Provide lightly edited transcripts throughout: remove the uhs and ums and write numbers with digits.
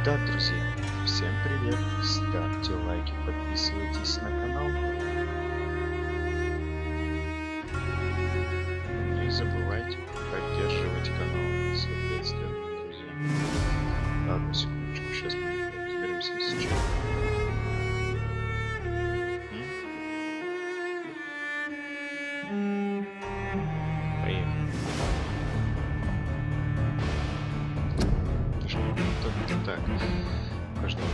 Итак, друзья, всем привет! Ставьте лайки, подписывайтесь на канал. Не забывайте поддерживать канал, соответственно, друзья. Ладно, секундочку, сейчас мы разберемся с чем. Поехали. Так, каждого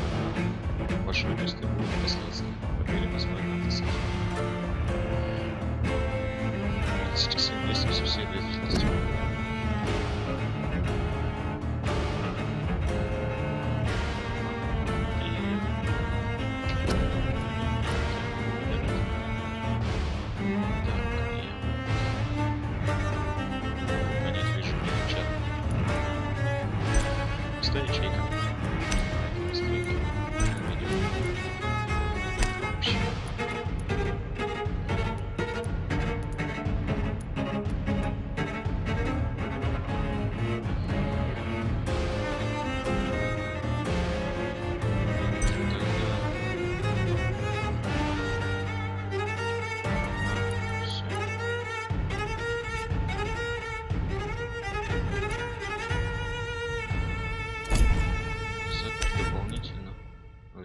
вашего действия будет последствия. Проверим возможность. Сейчас я вместе все результаты. Ячейка.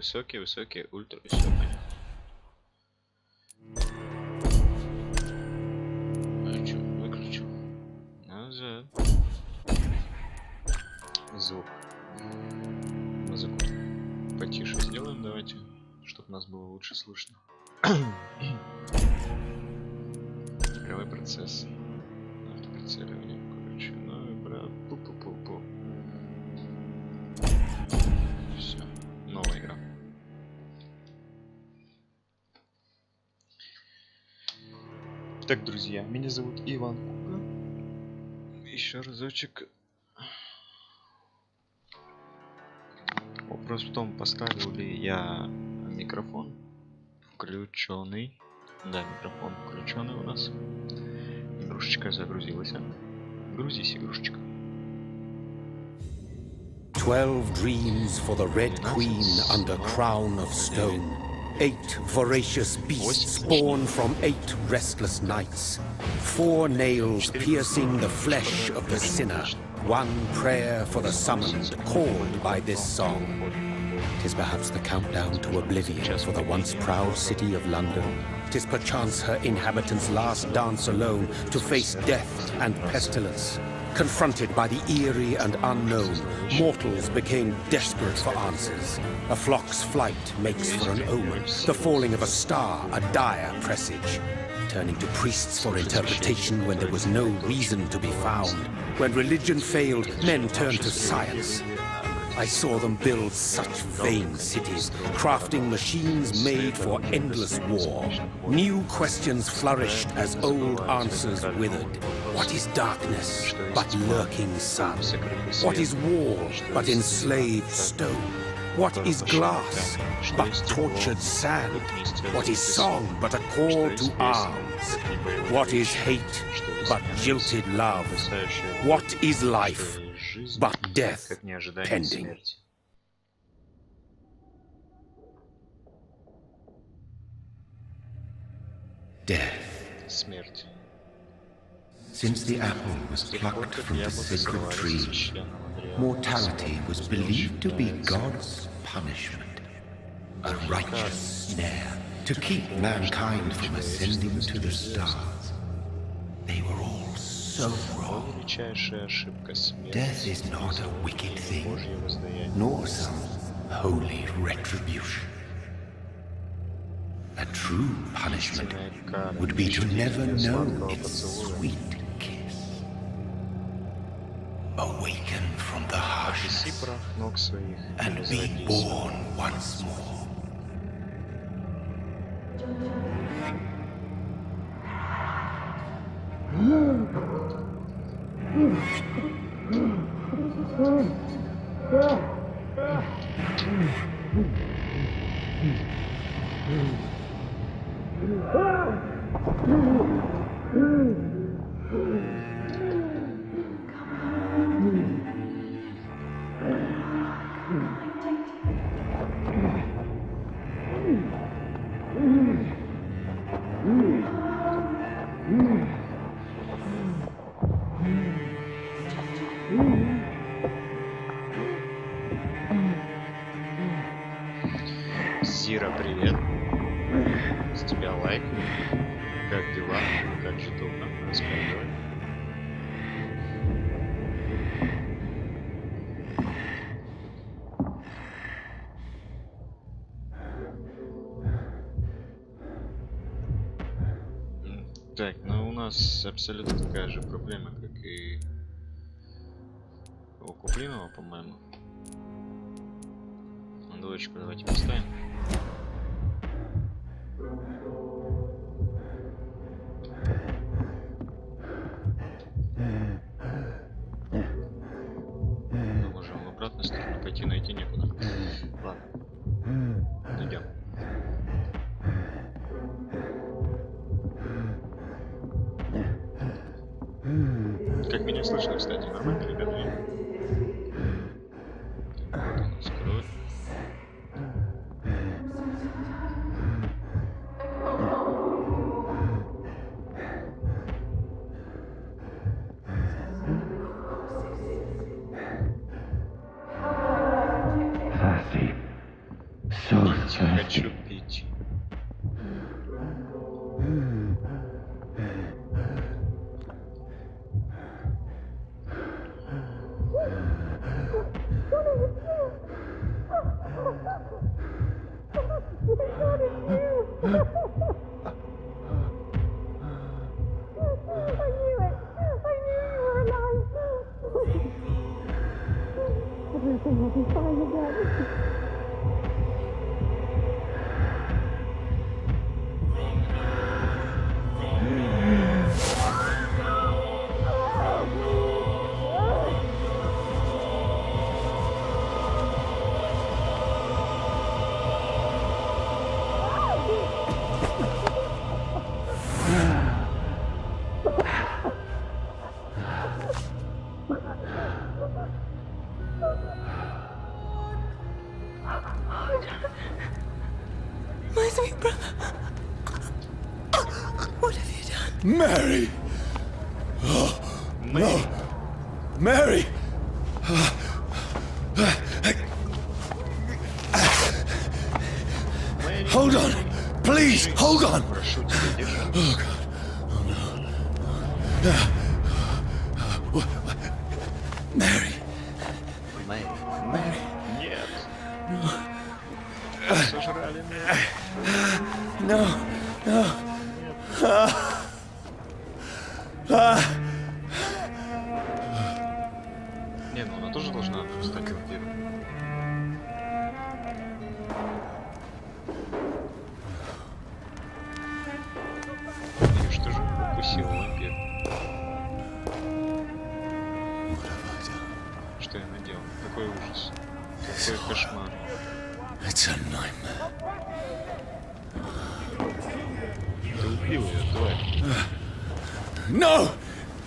Высокие, ультра высокие. А что, выключил? Назад. Звук. Музыку потише сделаем, давайте, чтобы нас было лучше слышно. Игровой процесс. Автоприцеливание, короче. Ну и брат. Пу-пу-пу-пу. Все. Новая игра. Так, друзья, меня зовут IvanKugo. Еще разочек. Вопрос в том, поставил ли я микрофон включенный. Да, микрофон включенный у нас. Игрушечка загрузилась. Грузись, игрушечка. 12 dreams for the Red Queen under crown of stone. 8 voracious beasts born from 8 restless nights. 4 nails piercing the flesh of the sinner. 1 prayer for the summoned called by this song. 'Tis perhaps the countdown to oblivion for the once proud city of London. 'Tis perchance her inhabitants' last dance alone to face death and pestilence. Confronted by the eerie and unknown, mortals became desperate for answers. A flock's flight makes for an omen, the falling of a star a dire presage. Turning to priests for interpretation when there was no reason to be found. When religion failed, men turned to science. I saw them build such vain cities, crafting machines made for endless war. New questions flourished as old answers withered. What is darkness but lurking sun? What is war but enslaved stone? What is glass but tortured sand? What is song but a call to arms? What is hate but jilted love? What is life but death pending? Death. Смерть. Since the apple was plucked from the sacred tree, mortality was believed to be God's punishment, a righteous snare to keep mankind from ascending to the stars. They were all so wrong. Death is not a wicked thing, nor some holy retribution. A true punishment would be to never know its sweet kiss. Awaken from the harshness and be born once more. Зира, привет. С тебя лайк. Как дела? Как же трудно? Рассказывай. Так, ну у нас абсолютно такая же проблема, как и у Куплинова, по-моему. Двоечку давайте поставим. Мы можем в обратную сторону пойти, но идти некуда. Ладно. Идем. Как меня слышно, кстати, нормально, ребята? Вот он скроет. Хочу пить. My sweet brother. What have you done? Mary! Oh, no! Mary! Hold on! Please, hold on! Oh, God. Oh, no. Mary! Mary! Нет. No. Сожрали меня. No, no. Не, ну она тоже должна стать вампиром. И что же укусил вампир? Что я наделал? Какой ужас. Какой кошмар. It's a nightmare. Ты убил ее, тварь. No!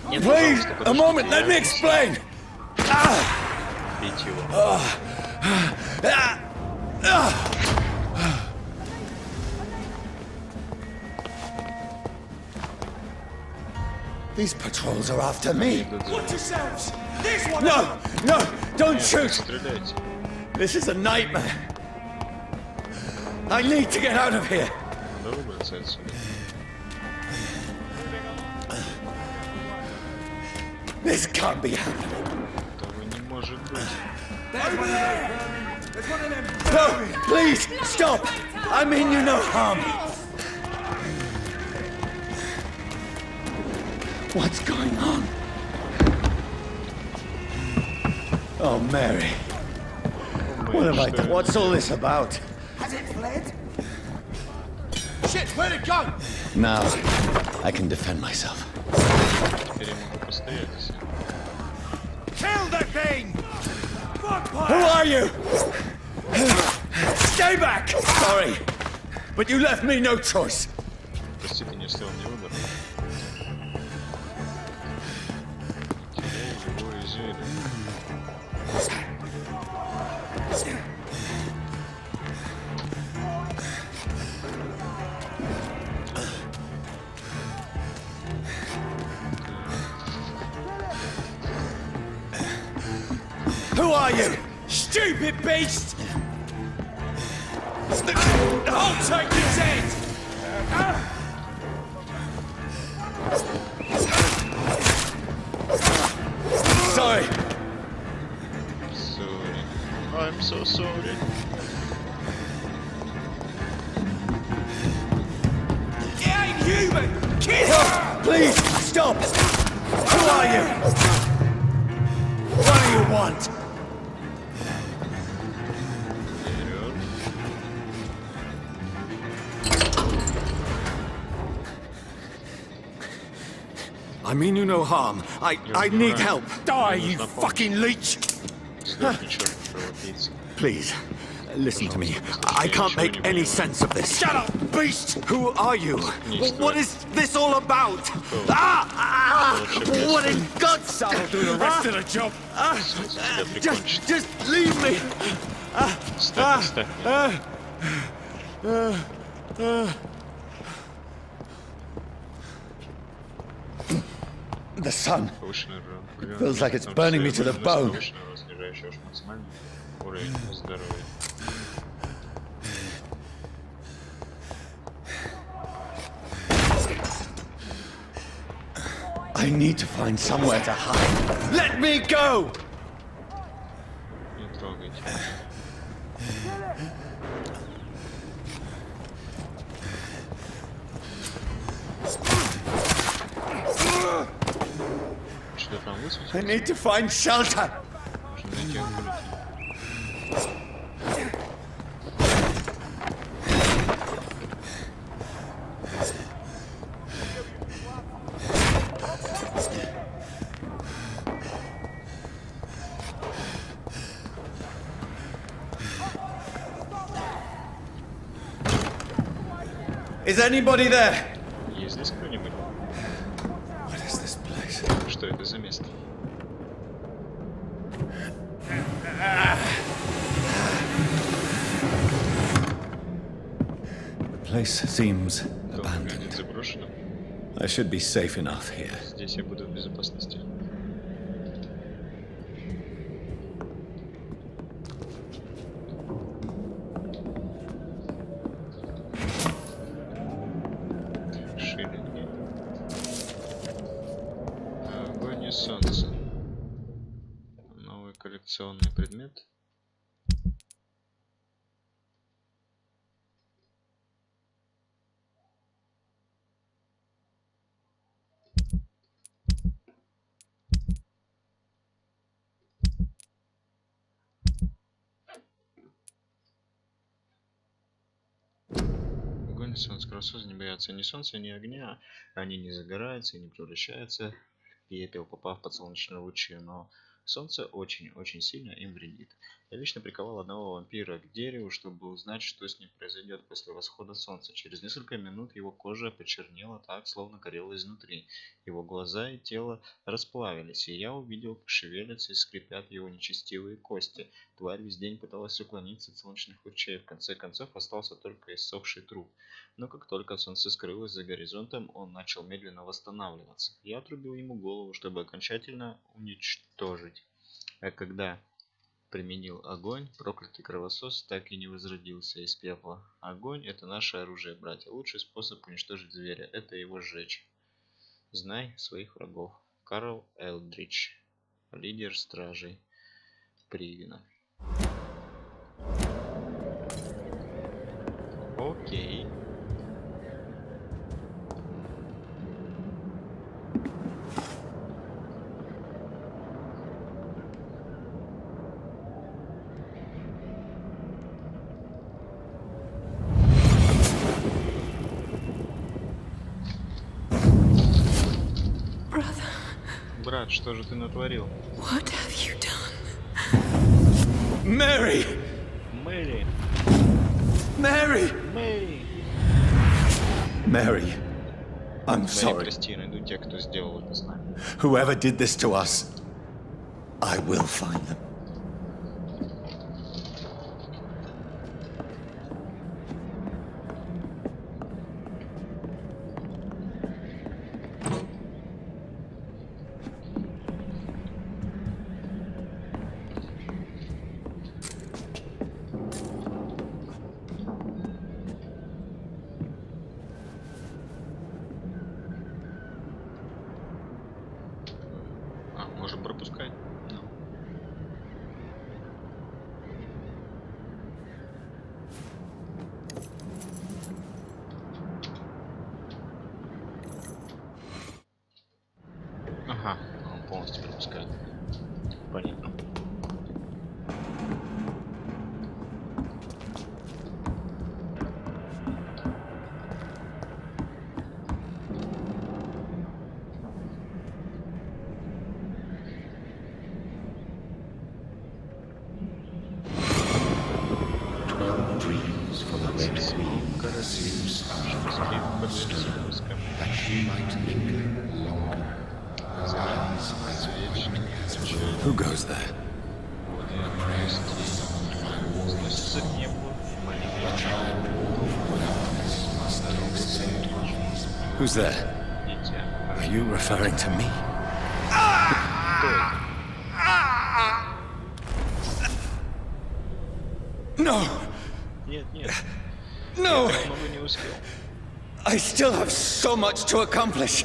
Нет, Please, пожалуйста, a moment, подождите, let me я explain! Бить его. These patrols are after me. Watch yourselves! No! No! Don't shoot! Стреляйте. This is a nightmare. I need to get out of here. Надо выбраться отсюда. This can't be happening. Этого не может быть. No! Please, stop! I mean you no harm. What's going on? Oh, Mary. What have I done? What's all this about? Has it fled? Shit, where'd it go? Now, I can defend myself. Теперь я могу постоять за себя. Kill the thing! Who are you? Stay back! Sorry, but you left me no choice. Прости, ты не сделал мне выбор. Живой зверь. Who are you? Stupid beast! I'll take his head! Sorry. Sorry. I'm so sorry. It ain't human! Kid! Please, stop! Who are you? What do you want? I mean you no harm. I need help. Die, you fucking leech! Please, listen to me. I can't make any sense of this. Shut up, beast! Who are you? What is this all about? What in God's name? I'll do the rest of the job. Just leave me. The sun feels like it's burning me to the bone. I need to find somewhere to hide. Let me go! Не трогайте. Что там высветилось? I need to find shelter. Нужно найти укрытие. Is anybody there? Есть здесь кто-нибудь? What is this place? Что это за место? The place seems Дом abandoned. выглядит заброшенным. I should be safe enough here. Здесь я буду в безопасности. Шире. Огонь и солнце. Новый коллекционный предмет. Огонь и солнце. Красоты не боятся ни солнца, ни огня. Они не загораются и не превращаются в пепел, попав под солнечные лучи. Но солнце очень-очень сильно им вредит. Я лично приковал одного вампира к дереву, чтобы узнать, что с ним произойдет после восхода солнца. Через несколько минут его кожа почернела так, словно горела изнутри. Его глаза и тело расплавились, и я увидел, как шевелятся и скрипят его нечестивые кости. Тварь весь день пыталась уклониться от солнечных лучей. В конце концов остался только иссохший труп. Но как только солнце скрылось за горизонтом, он начал медленно восстанавливаться. Я отрубил ему голову, чтобы окончательно уничтожить. А когда применил огонь, проклятый кровосос так и не возродился из пепла. Огонь — это наше оружие, братья. Лучший способ уничтожить зверя — это его сжечь. Знай своих врагов. Карл Элдридж, лидер стражей Привина. Окей. Брат, что же ты натворил? What have you done? Mary! Мэри! Mary! Мэри! Mary, I'm Мои sorry. прости, найду тех, кто сделал это с нами. Whoever did this to us, I will find them. Можем пропускать. Ну. Ага, он полностью пропускает. Понятно. Dreams for the Red Queen sleeps that she might linger longer. Eyes as wide as her. Who goes there? Who's there? Are you referring to me? No! Нет, нет. No! Я так много не успел. I still have so much to accomplish.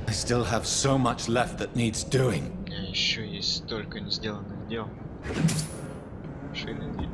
I still have so much left that needs doing. У меня еще есть столько не сделанных дел. Шейный день.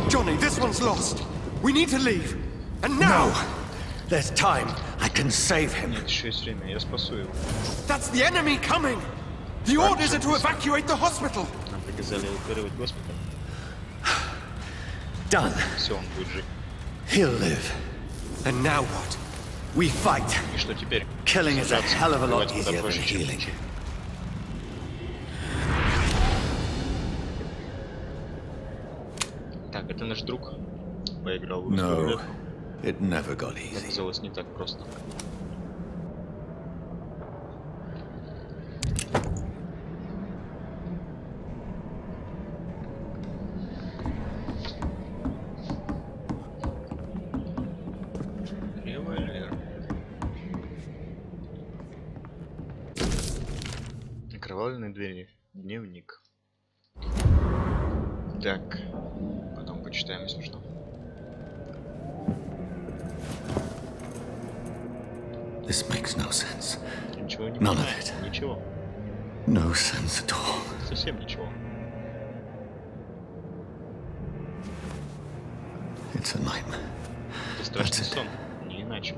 Johnny, this one's lost. We need to leave. And now! No. There's time. I can save him. Нет, еще есть время, я спасу его. That's the enemy coming! The orders are to evacuate the hospital! Нам приказали эвакуировать госпиталь. Done. Все, он будет жить. He'll live. And now what? We fight. И что теперь? Killing is a hell of a lot Убивать куда easier than проще, чем healing. лечить. Так, это наш друг. Поиграл в русскую No, рулетку. it never got easy. Оказалось не так просто. Револьвер. Окровавленные двери. Дневник. Так. Потом почитаем, если что. This makes no sense. Ничего не None of понимаю. it. Ничего. No sense at all. Совсем ничего. It's a nightmare. Это страшный That's it. сон. Не иначе.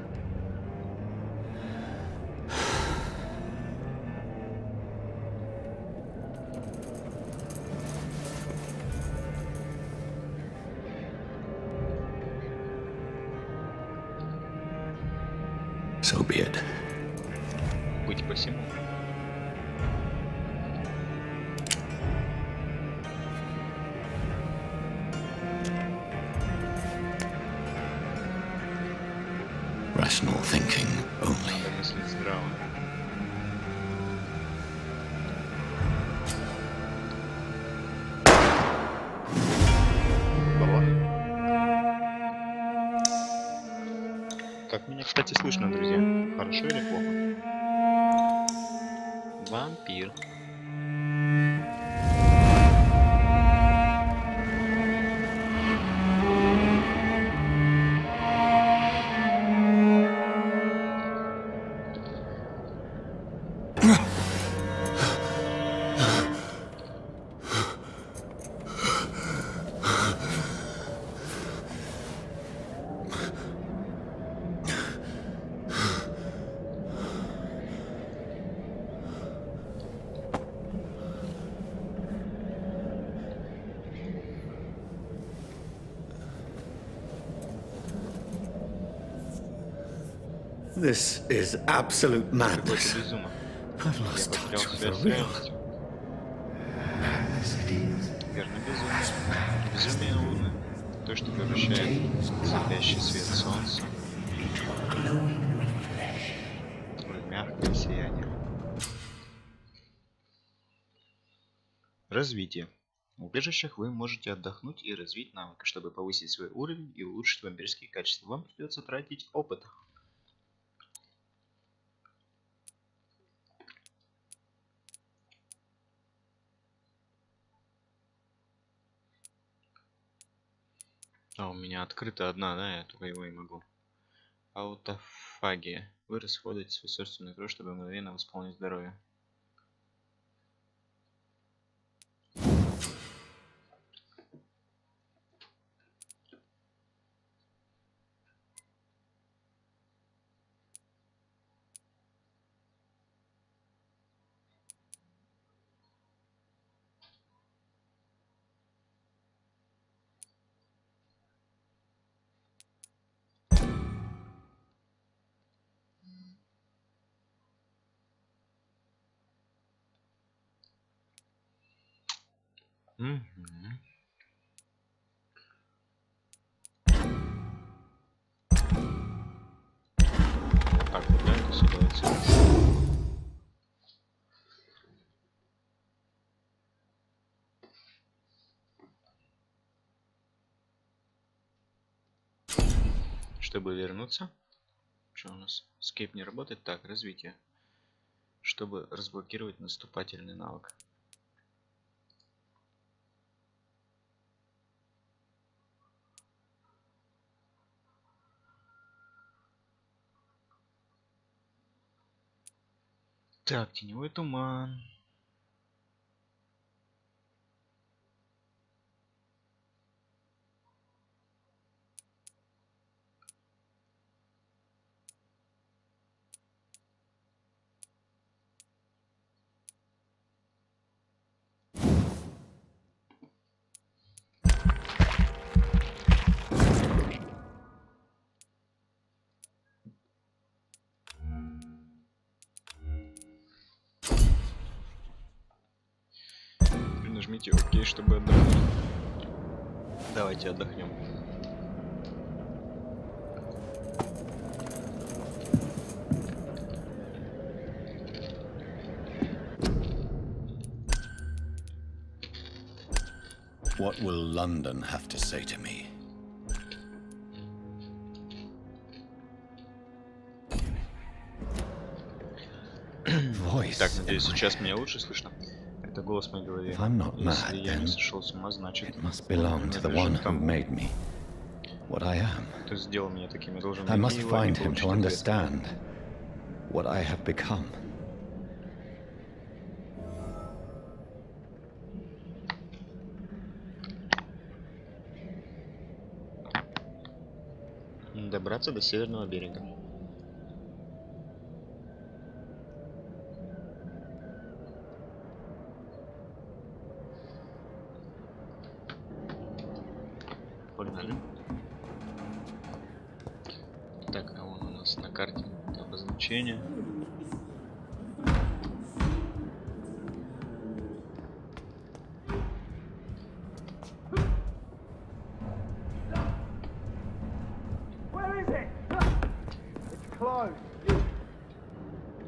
So be it. Быть посему. Rational thinking only. Надо мыслить здраво. Баба. Как меня, кстати, слышно, друзья? Хорошо или плохо? Вампир. This is absolute Какой-то madness. безумно. I've Я lost потерял touch with the связь с real. реальностью. Верно, безумие. Безумие Луны. То, что превращает слепящий свет солнца в мягкое сияние. Развитие. В убежищах вы можете отдохнуть и развить навык, чтобы повысить свой уровень и улучшить вампирские качества. Вам придется тратить опыт. А у меня открыта одна, да, я только его и могу. Аутофагия. Вы расходуете свою собственную кровь, чтобы мгновенно восполнить здоровье. Мгм. Так, куда эта ситуация? Чтобы вернуться. Что у нас? Escape не работает. Так, развитие. Чтобы разблокировать наступательный навык. Так, теневой туман. Нажмите ОК, чтобы отдохнуть. Давайте отдохнем. What will London have to say to me? Так, надеюсь, сейчас меня лучше слышно. Это голос в моей голове. Если я не сошел с ума, значит, It must belong to the one who made me what I am. кто сделал меня таким, я должен I найти must его и find him получить to ответ. understand what I have become. Добраться до северного берега. Погнали. Так, а вон у нас на карте обозначение.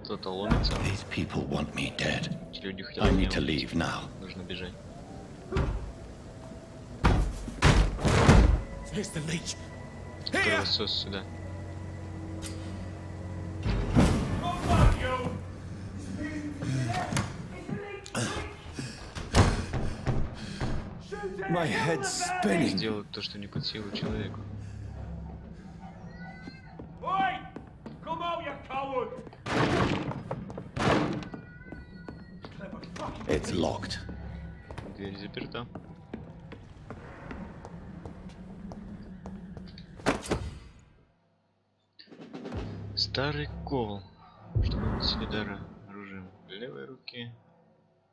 Кто-то ломится. These people want me dead. Эти люди хотят I меня need to убить. leave now. Нужно бежать. Here's the leech. Кровосос сюда. My head's spinning. Сделать то, что не под силу человеку. It's locked. Дверь заперта. Старый кол. Чтобы наносить удары оружием левой руки.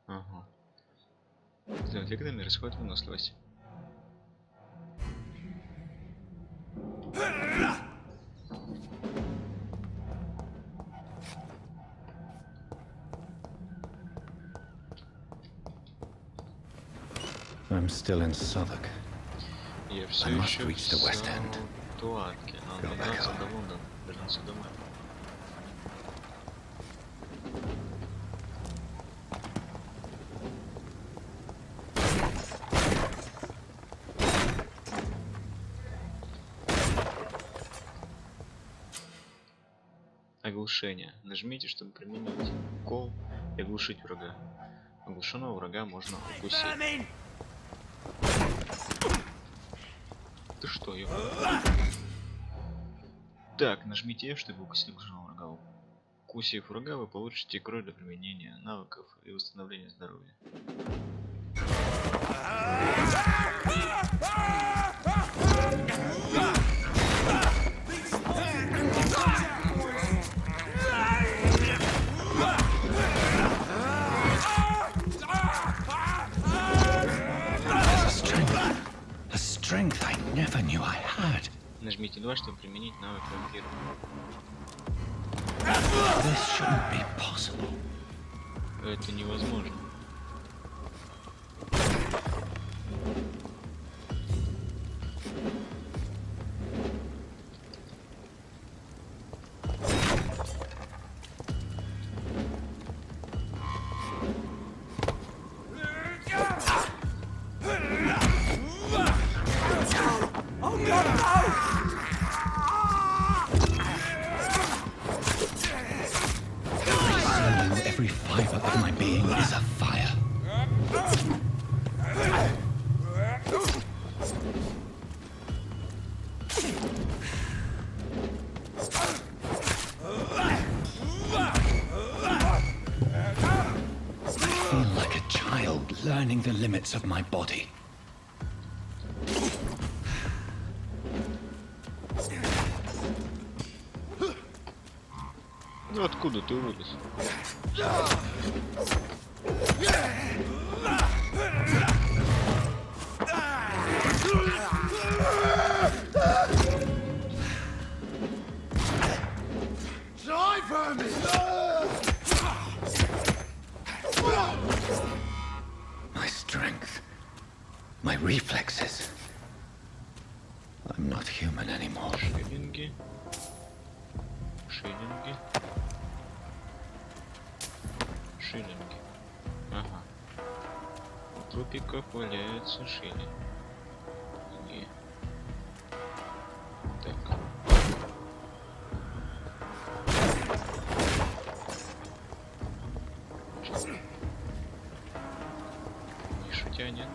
Ага. С эффектами расходит выносливость. I'm still in Southwark. Я все I must еще reach the West End. в Туатке. Надо Go back добраться home. до Лондона, вернуться домой. Оглушение. Нажмите, чтобы применить кол и оглушить врага. Оглушенного врага можно укусить. Ты что, ё? Так, нажмите F, чтобы укусить оглушенного врага. Укусив врага, вы получите кровь для применения навыков и восстановления здоровья. Strength I never knew I had. Нажмите 2, чтобы применить навык вампира. This shouldn't be possible. Это невозможно. Every fiber of my being is afire. I feel like a child learning the limits of my body. Ну откуда ты вылез? My strength, my reflexes. I'm not human anymore. Шиллинги. Шиллинги. Шиллинги. Ага. У трупиков валяются шиллинги. Так. Мишу тянет.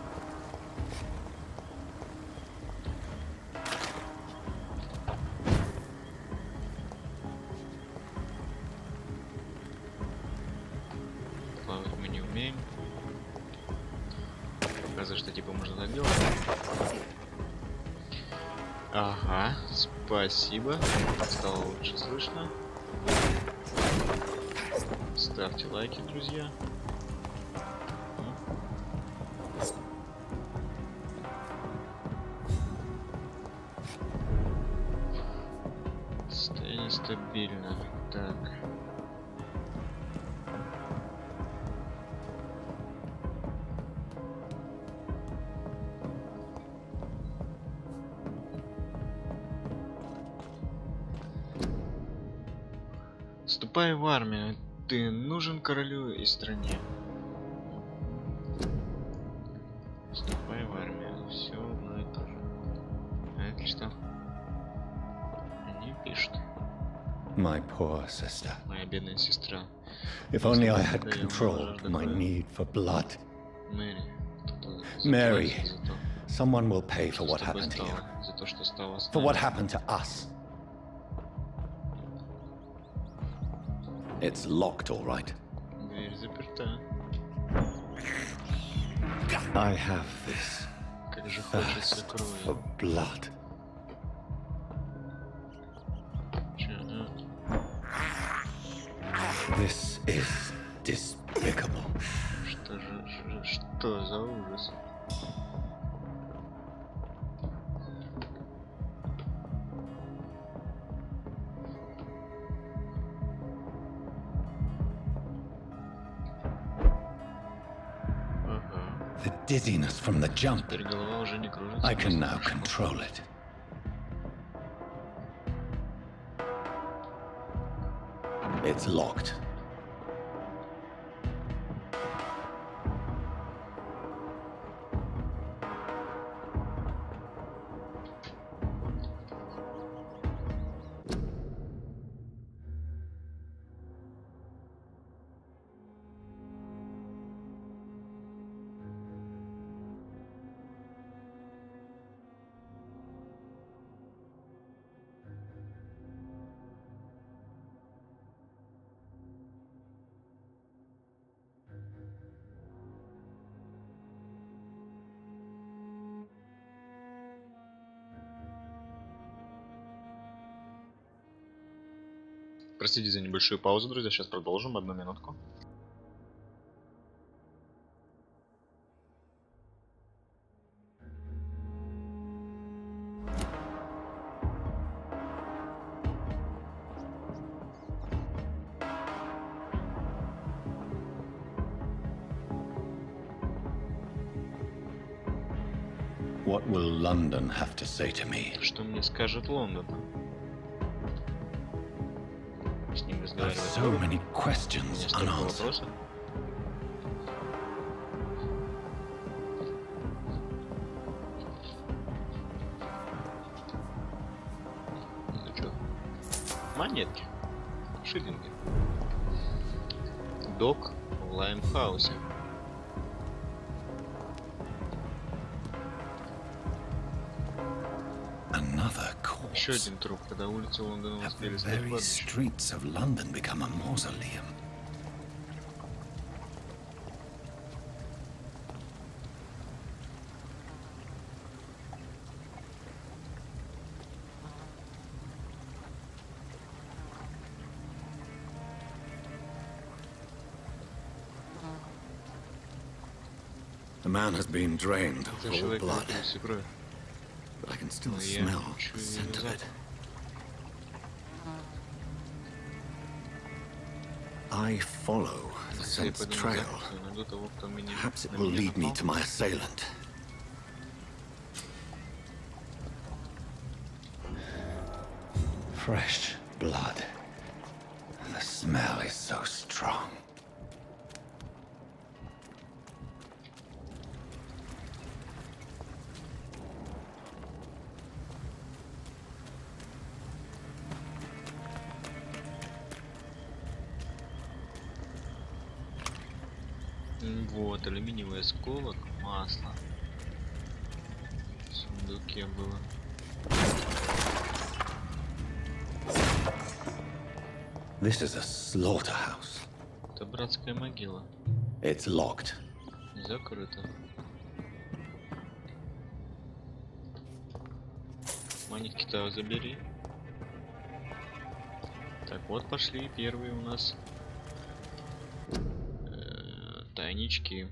Плавать мы не умеем. Показывает, что типа можно так делать. Ага, спасибо. Стало лучше слышно. Ставьте лайки, друзья. Состояние стабильно. Так. Вступай в армию. Ты нужен королю и стране. Вступай в армию. Все одно и то же. А это что? Они пишут. My poor sister. Моя бедная сестра. If only I had controlled my need for blood. Мэри. Mary, someone will pay for what happened to you. За то, что стало с For what нами. happened to us. It's locked, all right. Дверь заперта. I have this Как же хочется thirst for крови. blood. Чё, This is despicable. Что за ужас? The dizziness from the jump. Теперь голова уже не кружится. I can now control it. It's locked. Простите за небольшую паузу, друзья. Сейчас продолжим. Одну минутку. What will London have to say to me? Что мне скажет Лондон? С ним I've разговаривать. so many questions У меня столько unanswered. вопросов. Ну чё? Монетки. Шиллинги. Док в Лаймхаусе. Another Еще corpse. один труп, когда улицы Лондона Have the успели стать very кладбищем. streets of London become a mausoleum? The man has been drained of Это all человек blood, напился крови. but I can still Но я smell чую the scent of запах. it. I follow the Если я scent's пойду на trail. запах, я найду того, кто меня Perhaps it на will меня lead me напал. to my assailant. Fresh blood. The smell is so strong. Вот, алюминиевый осколок, масло. В сундуке было. This is a slaughterhouse. Это братская могила. It's locked. Закрыто. Монетки-то забери. Так, вот пошли первые у нас тайнички.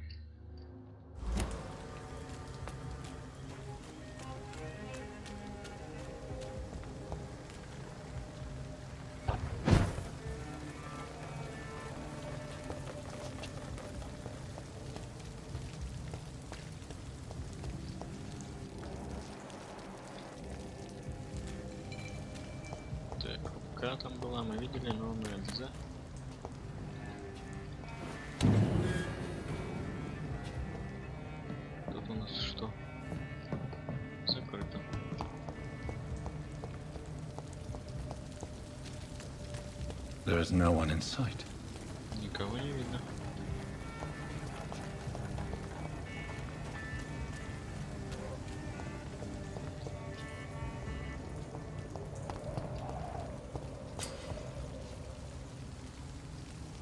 Так, рука там была, мы видели, но мы обязательно. Тут у нас что? Закрыто. There is no one in sight. Никого не видно.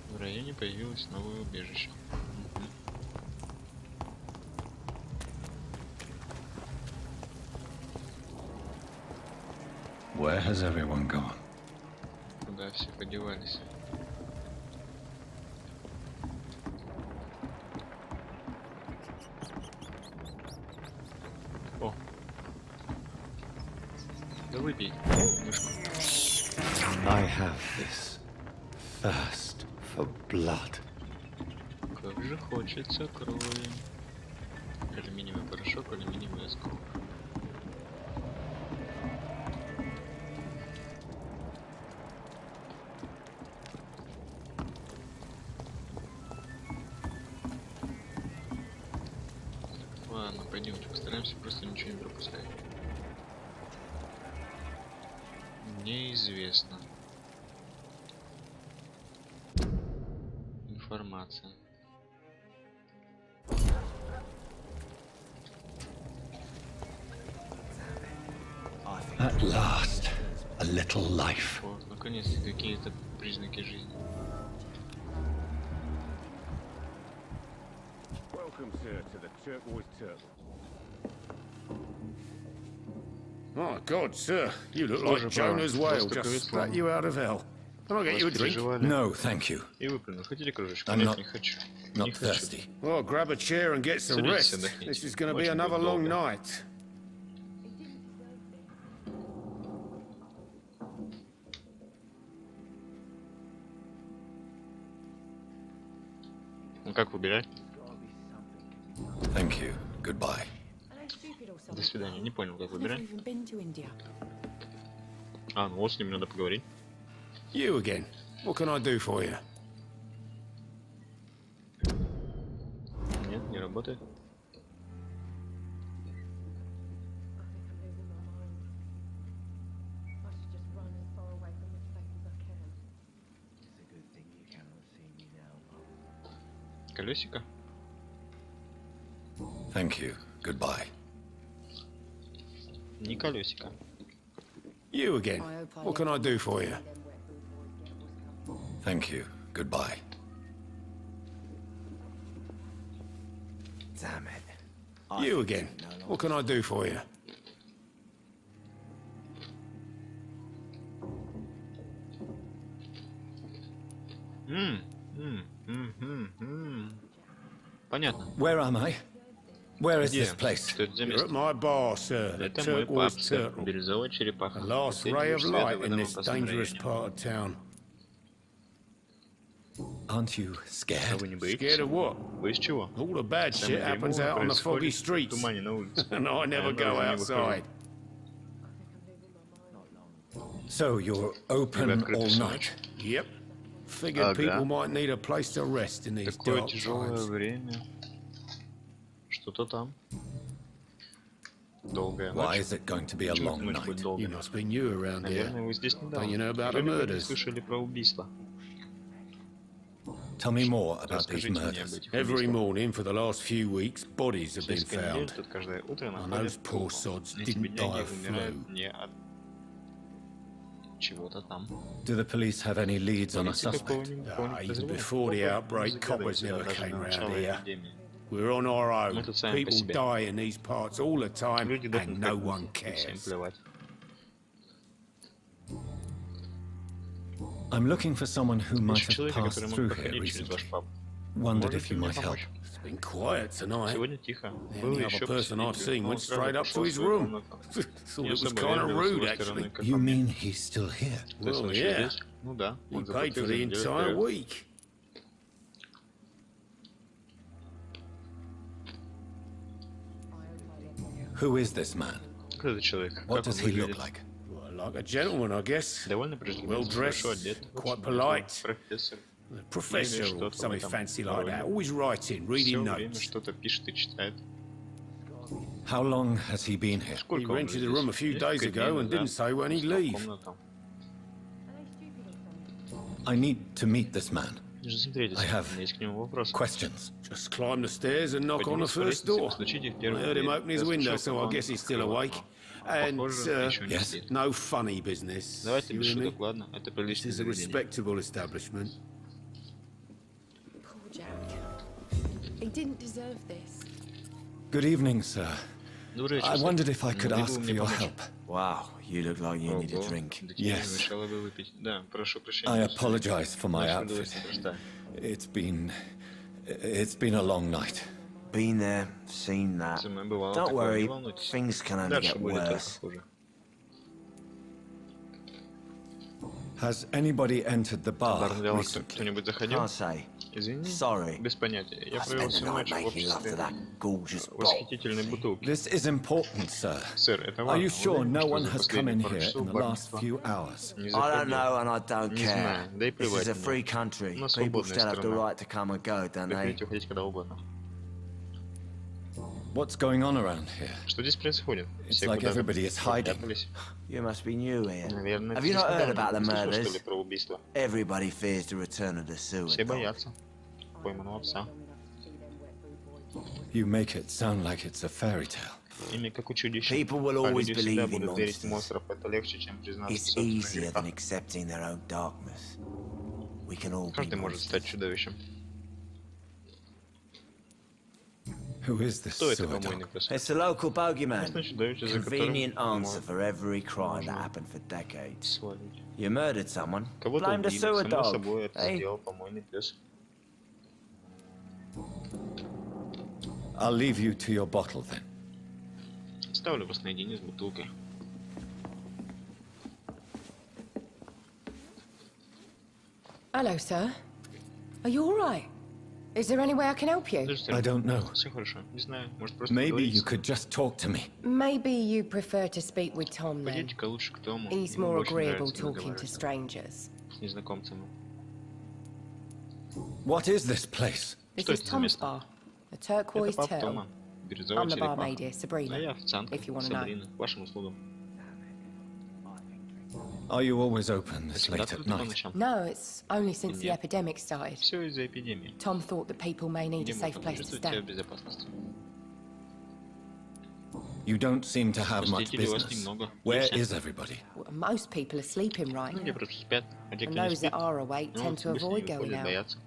В районе появилось новое убежище. Мгм. Where has everyone gone? Куда все подевались? О! Да выпей мышку. I have this thirst for blood. Как же хочется крови. мешок алюминиевый осколок. Ладно, пойдемте, постараемся просто ничего не пропускать. Неизвестно. Информация. At last, a little life. Вот, наконец-то какие-то признаки жизни. Welcome, sir, to the Turquoise Turtle. My God, sir, you look Тоже like Jonah's whale просто just повезло. spat you out of hell. Can I get you a drink? Переживали No, thank you. и выплюнул. Хотите кружечку? I'm Нет, not- не хочу. Not Не хочу. thirsty. Well, grab a chair and get some Садитесь, rest. отдохните. This is going to be Очень another будет long долго. night. Ну как выбирать? Thank you. Goodbye. До свидания. Не понял, как I've never выбирать. even been to India. А, ну вот с ним надо поговорить. You again. What can I do for you? Нет, не работает. Колесико? Thank you. Goodbye. Не колесико. You again. What can I do for you? Thank you. Goodbye. Damn it. You again. What can I do for you? Понятно. Where am I? Where is Где? this place? Что это за You're место? at my bar, sir, the Это мой паб, Turquoise сэр. Turtle. Бирюзовая черепаха. The last Последний ray of луч света light в in этом this опасном dangerous районе. part of town. Aren't you А scared? вы не боитесь? Scared of what? Боюсь чего? All the bad Самое shit happens дерьмовое out on the foggy происходит в streets. тумане на улице. And I never Я go даже не выхожу. outside. So you're open открыты all всю night? ночь? Yep. Figured Ага. people might need a place to rest in these Такое dark тяжелое times. время. Что-то там. Долгая Why ночь. is it going to be a Почему long эта ночь будет night? долгой? You must be new around Наверное, here. вы здесь Don't you недавно. know about the Наверняка не murders? слышали про убийство. Tell me more about these Расскажите мне об murders. этих Every убийствах. morning for the last few weeks, bodies have been Несколько недель found. тут каждое утро And those находят poor трупы. sods Эти didn't die бедняги of умирают flu. не от чего-то там. Do the police have any leads on a Полиция suspect? какого-нибудь Even подозреваемого before the не outbreak, заглядывает coppers сюда never даже came до round начала here. эпидемии. We're on our own. Мы тут сами по People себе. die in these parts all the time, Люди and дохнут no как one мухи, и всем cares. плевать. I'm looking for someone who might Ищу have человека, passed который мог through here проходить через recently. ваш паб. Wondered if Можете you мне might help. помочь? It's been quiet tonight. Сегодня тихо. The Был only еще other person I've посетитель, seen но он went сразу straight up пошел to в his свою room. комнату. Thought Не it was особо kind of вежливо с rude, его стороны, actually. как You по мне. mean he's still here? То есть он Well, еще yeah. здесь? Ну да. He Он paid for заплатил за the неделю entire вперед. week. Who is this man? Кто этот человек? What Как он does he look выглядит? like? Well, like a gentleman, I guess. Довольно преждевременно, Well dressed, хорошо одет. quite Очень polite. Профессор. A professor Или or что-то something в этом fancy like роде. that. Always writing, Все reading время notes. что-то пишет и читает. How long has he been here? He Сколько он rented здесь? the room a few days Несколько ago дней and didn't назад say when he'd снял leave. комнату. I need to meet this man. Смотрите, I have у меня есть к нему вопрос. Questions. Just climb the stairs and knock on the Поднимитесь по first лестнице, door. постучите в I первую heard him дверь. open his Я window, слышал, so I он guess he's still открыл awake. окно. And Похоже, еще не yes. спит. no funny business. Давайте You без with me? шуток, ладно? Это This приличное is a заведение. respectable establishment. Poor Jack. He didn't deserve this. Good evening, sir. Добрый вечер, I сэр. wondered if I could Могли бы ask вы for мне your помочь? help. Wow, you look like you need a Ого, drink. да тебе не Yes. мешало бы выпить. Да, прошу I прощения. apologize for my Наша outfit. удовольствие простая. It's been a long night. Been there, seen that. Со мной бывало Don't такое, не worry, волнуйтесь. things can only Дальше get будет только worse. хуже. Has anybody entered the bar Бар recently? кто-нибудь заходил? Can't say. Извини, Sorry. без понятия. Я I провел spent the всю night ночь в making love to обществе that gorgeous bowl. восхитительной бутылки. This is important, sir. Сэр, это Are важно. you sure Уверен, no что one за has come in последние пару here часов in the бар last few hours? не I don't заходил. know and I don't Не care. знаю, да и This плевать is a мне. free country. Но People свободная still have the страна. right to come and go, don't Вы they? хотите уходить когда угодно. What's going on around here? Что здесь происходит? It's Все like куда-то everybody is hiding. попрятались. You must be new here. Наверное, Have ты you not heard недавно about the не слышал, что murders? ли, про убийство? Everybody fears the return of the sewer Все dog. боятся пойманного пса. You make it sound like it's a fairy tale. Ими как у чудища. People will А always люди всегда believe in будут верить в monsters. монстров. Это легче, чем признаться в It's собственных easier than грехах. accepting their own darkness. We can all be Каждый может стать monsters. чудовищем. Who is this Кто это sewer помойный dog? пес? It's a local bogeyman. Ясно, чудовище, за которым Convenient answer можно for every crime that happened for decades. свалить. You murdered someone. Кого-то Blame the убили, sewer само dog. собой это Hey, сделал помойный пес. I'll leave you to your bottle then. Ставлю вас наедине с бутылкой. Hello, sir. Are you all right? Is there any way I can help you? I don't know. Все хорошо. Не знаю, может просто Maybe you поговорить? could just talk to me. Maybe you prefer to speak with Tom then. Пойдите-ка лучше к Тому. He's Ему more очень agreeable нравится talking to разговаривать strangers. с незнакомцами. What is this place? This Что is это за Tom's место? bar, a Это turquoise паб turtle. Тома. Бирюзовая I'm the черепаха. barmaid here, А Sabrina, я официантка, if you want to know. Сабрина. К вашим услугам. Are you always open this Всегда late at открыто по night? ночам. No, it's only since the Нет. epidemic started. Все из-за эпидемии. Tom thought that people may need Где a safe можно place to почувствовать себя stay. в безопасности. You don't seem to have much Посетителей у вас business. немного. Where Все. is everybody? Well, most people are sleeping right Ну, где now, просто спят, а те, and кто не those спит, that are awake ну, tend to обычно avoid не going выходят, out. боятся.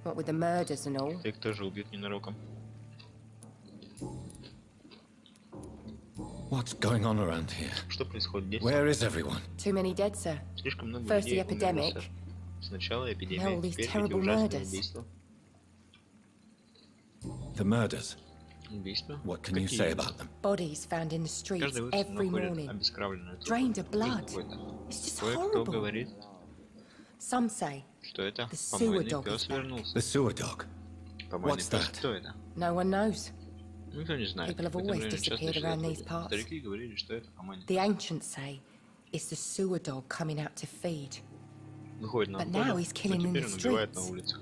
What with the murders and all. Их тоже убьют ненароком. What's going on around here? Что происходит здесь? Where is everyone? Too many dead, sir. Слишком много First the людей умерло, epidemic, сэр. Сначала now all эпидемия, these теперь эти terrible ужасные murders. убийства. The murders. Убийства? What can you Какие? say about them? Bodies found in the streets Каждый выпуск every находит morning. обескровленную трупы. Drained of blood. Ужас какой-то. It's just Кое-кто horrible. говорит, Some say что это The sewer помойный dog пес is back. вернулся. The sewer dog. Помойный What's пес, that? кто это? no one knows. Никто не знает. People have В этом always районе часто disappeared исчезают around these люди. parts. Старики говорили, что это помойный. The ancients say it's the sewer dog coming out to feed. Выходит на But now охоту, he's killing но in теперь the он убивает на streets. улицах.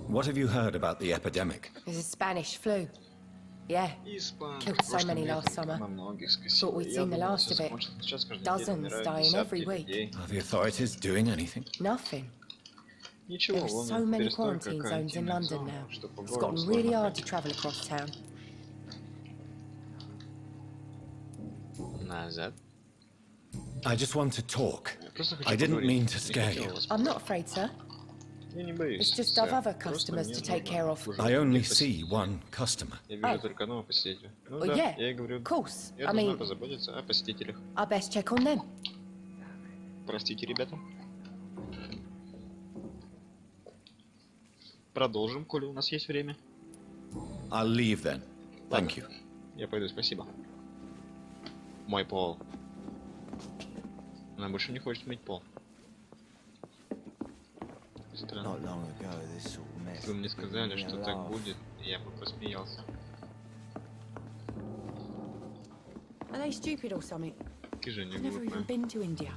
What have you heard about the epidemic? There's a Spanish flu. Yeah, Испанка Killed в so прошлом many летом last summer. на многих скосила. Thought we'd Я seen the думал, last всё of it. закончится. Сейчас каждый день Dozens умирают dying десятки every week. людей. Are the authorities doing anything? nothing. Ничего, There are вон so many перестройка quarantine zones in карантинных London зон, now. что по It's городу gotten really сложно hard to ходить. travel across town. Назад. I just want to talk. Я просто хочу I didn't поговорить. mean to Не scare хотел you. вас I'm not пугать. afraid, sir. Я не боюсь. It's just сэр. I've other Просто customers мне to take нужно care of. служить I only посетителям. see one customer. Я вижу Oh. только одного посетителя. Ну Oh, да, yeah, я и говорю, of course. я I должна mean, позаботиться о посетителях. I best check on them. Простите, ребята. Продолжим, коли у нас есть время. I'll leave then. Thank you. Я пойду, спасибо. Мой пол. Она больше не хочет мыть пол. Странно. Not long ago, this sort of mess. Вы мне сказали, made me что так laugh. будет, и я бы посмеялся. Are they stupid or something? Ты же не I've never even глупая. been to India.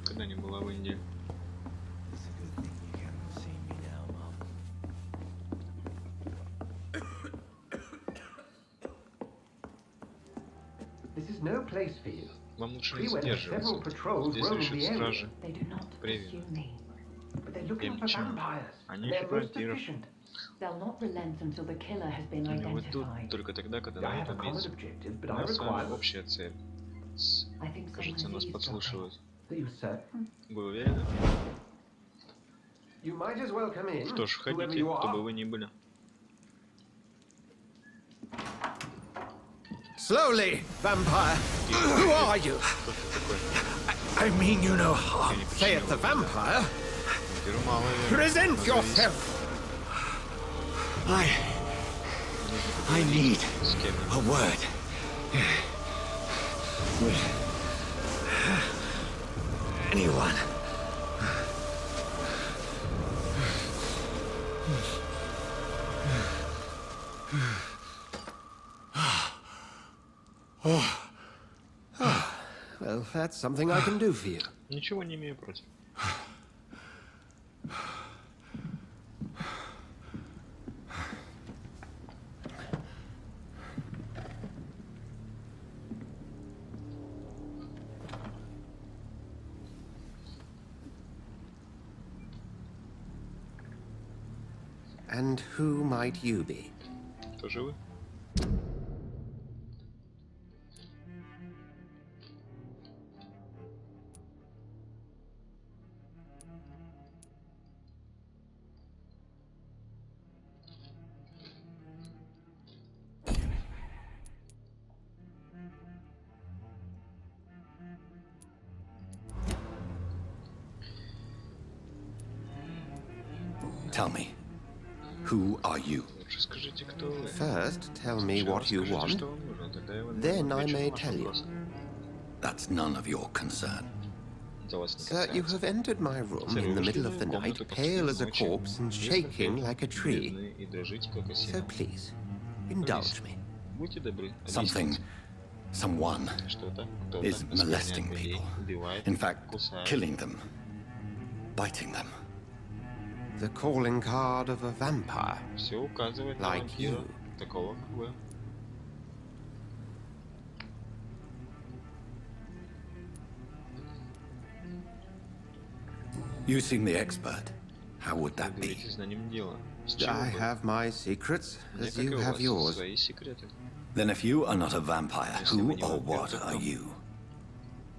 Когда не была в Индии. It's a good thing you cannot see me now, Mum. This is no place for you. Вам лучше не We went задерживаться. several patrols Здесь roaming решат the area. стражи. They do not Привет. pursue me. But they're looking Им for чем? vampires. Они They're ищут most вампиров. efficient. They'll not relent until the killer has been Они уйдут identified. только тогда, когда I найдут have a common убийцу. objective, but У I нас с вами require... общая цель. I think Кажется, someone нас is подслушивают. Are you certain? Вы уверены? You might as well come in, Что ж, whoever ходите, you кто бы are. вы ни были. Slowly, vampire. Who are you? Кто ты такой? I mean you no harm. Я не Saith the причинил. vampire. Вампиру мало веры. Present Назовись. yourself. I need С кем? a word. anyone. Well, that's something I can do for you. Ничего не имею против. And who might you be? Кто же вы? Tell me, who are you? Лучше скажите, кто вы. First, tell me what you Скажите, want. что вам нужно, тогда я вам Then I отвечу may на ваш tell you. вопрос. That's none of your concern. Это вас не Sir, you касается. have entered my room in the middle of the night, pale as a corpse and shaking like a tree. И дрожите, как So осина. please, indulge me. Будьте добры. Something, someone Что-то, is кто-то molesting оскверняет людей, people. убивает, In fact, кусает. killing them, biting them. The calling card of a vampire. Все указывает на Like вампира, you. такого как вы. You seem the expert. How would Вы that be? говорите знанием дела. С чего I бы? have my secrets, Мне, as как и you у have вас, yours. свои секреты. Then if you are not a vampire, Если who вы не or вампир, what то are кто? you?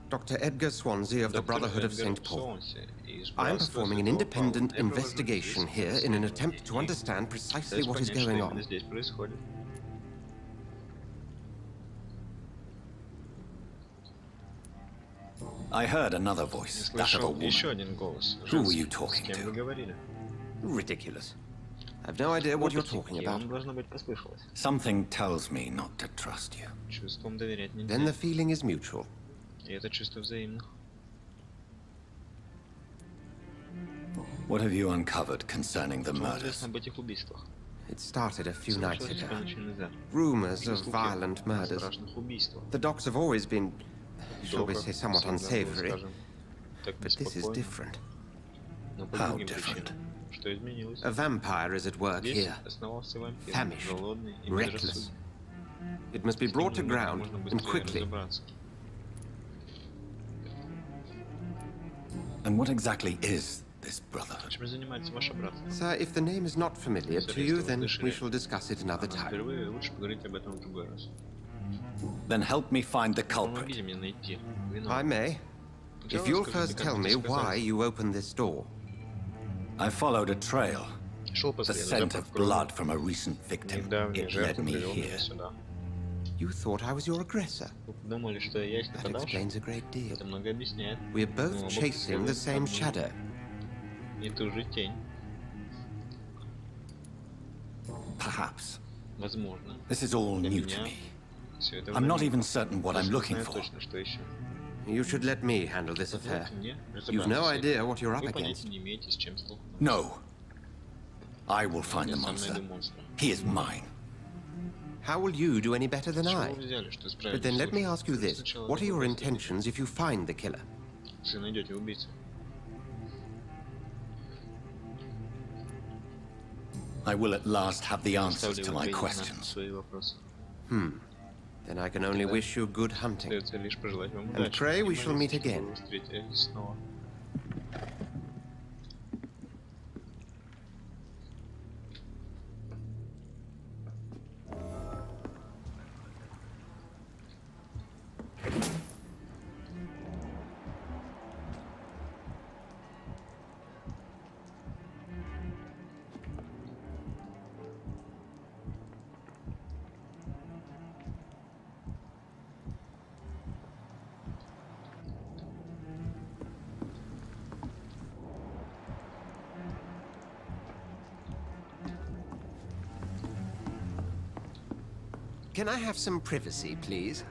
Dr. Edgar Swansea of the Доктор Brotherhood of Эдгар St. Paul. Солнце из I'm Братства performing an Святого independent Павла. Я провожу investigation здесь here in an расследование attempt to и understand precisely пытаюсь what is понять, что going именно on. здесь происходит. I heard another Я voice, that of a слышал еще woman. один голос. Who were женский. you talking С кем вы to? говорили? Ridiculous. I've no idea what you're talking И about. вам, должно быть, послышалось. Something tells me not to trust you. Чувством доверять Then нельзя. the feeling is mutual. И это чувство взаимно. What have you uncovered concerning the Что вам murders? известно об этих убийствах? It started a few nights Случилось ago. пару ночей назад. Rumors of Слухи violent о murders. страшных убийствах. The docks have always been, shall we Дока say, somewhat всегда было, unsavory. скажем, так But this is беспокойно, different. но по How другим different? причинам. Что изменилось? A vampire is at work Здесь here, основался вампир, famished, голодный и reckless. безрассудный. It must be С ним brought to нужно ground, можно and быстрее quickly. разобраться. And what exactly is this brotherhood? Чем занимается ваше братство? Sir, if the name is not familiar to you, then we shall discuss it another time. Впервые лучше поговорить об этом в другой раз. Then help me find the culprit. Помогите мне найти I виновного. may, if Сначала you'll скажите, first как tell вы me why сказали. you opened this door. I followed a trail. Шел по The следу, scent запах of крови. blood from a recent victim. Недавняя It led жертва me привел меня here. сюда. You thought I was your aggressor. Вы думали, что я есть That нападавший? explains a great deal. Это много объясняет. We are Ну, both оба chasing the same преследуют shadow. и ту же тень. Perhaps. Возможно. This is all Для new to меня me. все это I'm not новинка. even certain what I'm Даже не looking знаю for. точно, что ищу. You should let me handle this affair. Позвольте мне You've no разобраться с idea этим. what you're up Вы against. понятия не имеете, с чем столкнуться. No. I will find Я the сам monster. найду монстра. He is mine. How will you do any better than С чего I? вы взяли, что But справитесь then let me лучше? ask you this. Сначала What are your попробуйте. intentions if you find the killer? Если найдете убийцу. I will at last have the answers Оставлю to в my ответе на questions. свои вопросы. Then I can only wish you good hunting. Остается лишь пожелать вам And удачи. pray we И shall молиться, meet чтобы again. вы встретились снова. Can I have some privacy, please?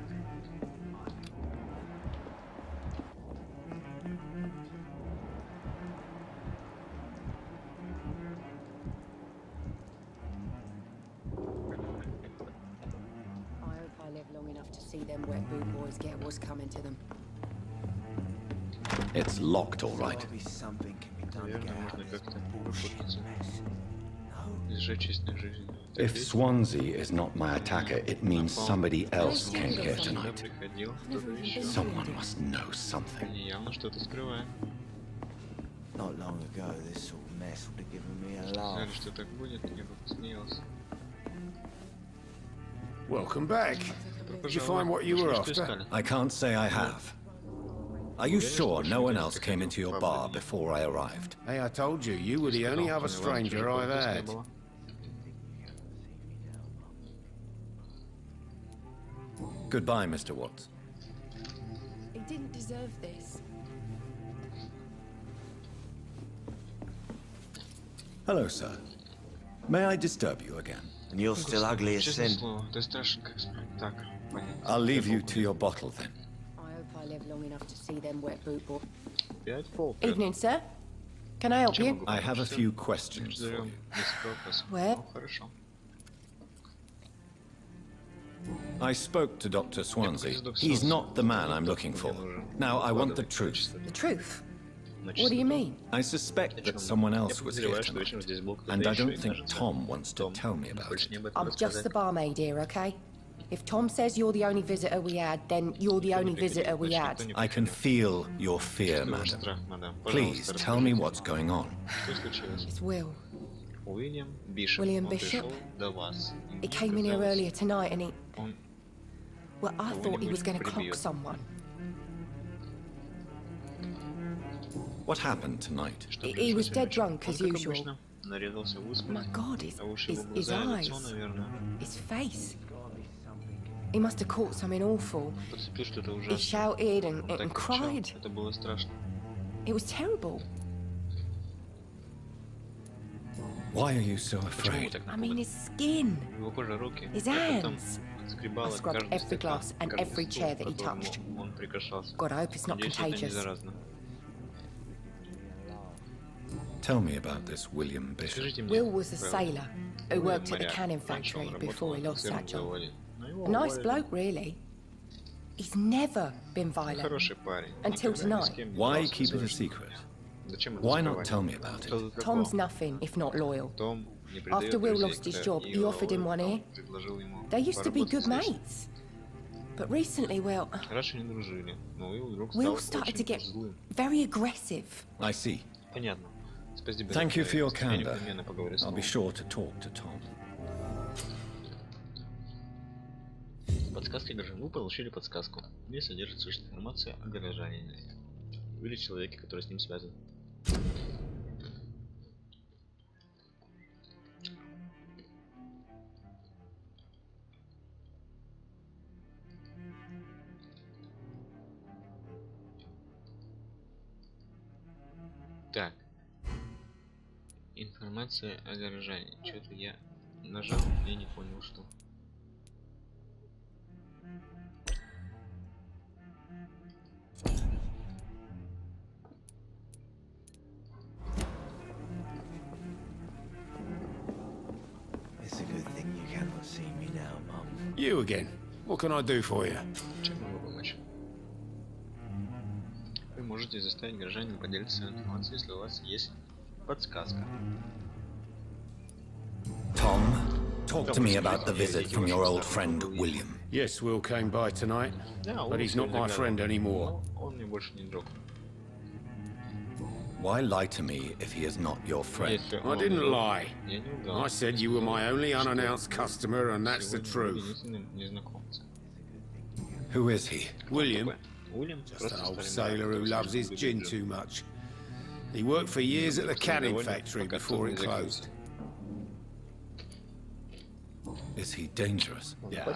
see them wet boot boys get what's coming to them. It's locked, all right. Gotta be something can be done to Наверное, get out можно of this как-то bullshit выпутаться. mess. No. Из честной жизни. If Swansea is not my attacker, it means somebody else came here Сюда tonight. приходил кто-то еще. Someone must know something. Они явно что-то скрывают. Not long ago, this sort of mess would have given me a laugh. Знали, что так будет, я бы посмеялся. Welcome back. Did you find what you were Что after? искали? I can't say I have. Are you sure no one else came into your bar before I arrived? Hey, I told you, you were the only other stranger I've had. Goodbye, Mr. Watts. He didn't deserve this. Hello, sir. May I disturb you again? And you're still ugly as Честное sin. слово, ты страшен как смерть. Так, понятно. I'll leave you to your bottle then. I hope I live long enough to see them wet boot boys. 5 пол. Evening, sir. Can I help you? I have a few questions for you. Where? Хорошо. I spoke to Dr. Swansea. He's not the man I'm looking for. Now, I want the truth. The truth? What do you mean? I suspect that someone else was here tonight, and I don't think Tom wants to tell me about it. I'm just the barmaid here, okay? If Tom says you're the only visitor we had, then you're the only visitor we had. I can feel your fear, madam. Please tell me what's going on. It's Will. William Bishop. William Он Bishop? пришел до вас. He came in here earlier tonight and he... Он Well, I thought he was going to clock someone. What happened tonight? He was dead drunk, as как usual. обычно, нарезался выспаться. My God, his, А уши его his глаза, eyes, лицо, наверное. his face. He must have caught something awful. Подцепил что-то He ужасное. shouted and Так кричал. cried. Это было страшно. It was terrible. Why are you so Почему вы afraid? так I mean, напуганы? his skin, Его кожа, руки. his Я потом hands. отскребала I scrubbed каждый every стакан, glass and каждый every стул, chair that he к которому touched. он прикасался. God, I hope it's not Надеюсь, это не contagious. заразно. Tell me about this William Bishop. Скажите мне, Will was a правда, sailor who Уильям worked at the моряк. canning Раньше factory он работал before he на lost that консервном job. заводе. Но его A nice уволили. bloke, really. He's never been violent. Хороший парень. Until Никогда ни с tonight. кем не Why дрался, keep it a слышно. secret? Зачем это Why not скрывать? tell me about it? Что тут Tom's такого? nothing if not loyal. Том не предает After Will друзей, lost his когда job, he его offered him one Том here. предложил ему They used to be поработать good здесь. mates. But recently, well, Раньше не дружили, но Уилл вдруг Will стал started to очень get злым. very aggressive. I see. Понятно. Спасибо. Thank you for your Я candor. непременно поговорю с I'll be Томом. sure to talk to Tom. Подсказка горожан. Вы получили подсказку, где содержится информация о горожанине или человеке, который с ним связан. Так. Информация о горожане. Что-то я нажал, я не понял, что. It's a good thing you cannot see me now, Mum. You again. What can I do for you? Чем могу помочь? Вы можете заставить горожанина поделиться информацией, если у вас есть подсказка. Tom, talk to me about the visit from your old friend William. Yes, Will came by tonight, but he's not my friend anymore. Он мне больше не друг. Why lie to me if he is not your friend? Если I он didn't друг, lie. я не лгал. I said you were my only unannounced customer, and that's the Сегодня truth. единственный незнакомец. Who is he? William, Уильям just просто an old старый sailor моряк, who который loves his слишком gin любит too джин. much. He worked for years at the canning factory before it closed. Is he dangerous? Yeah.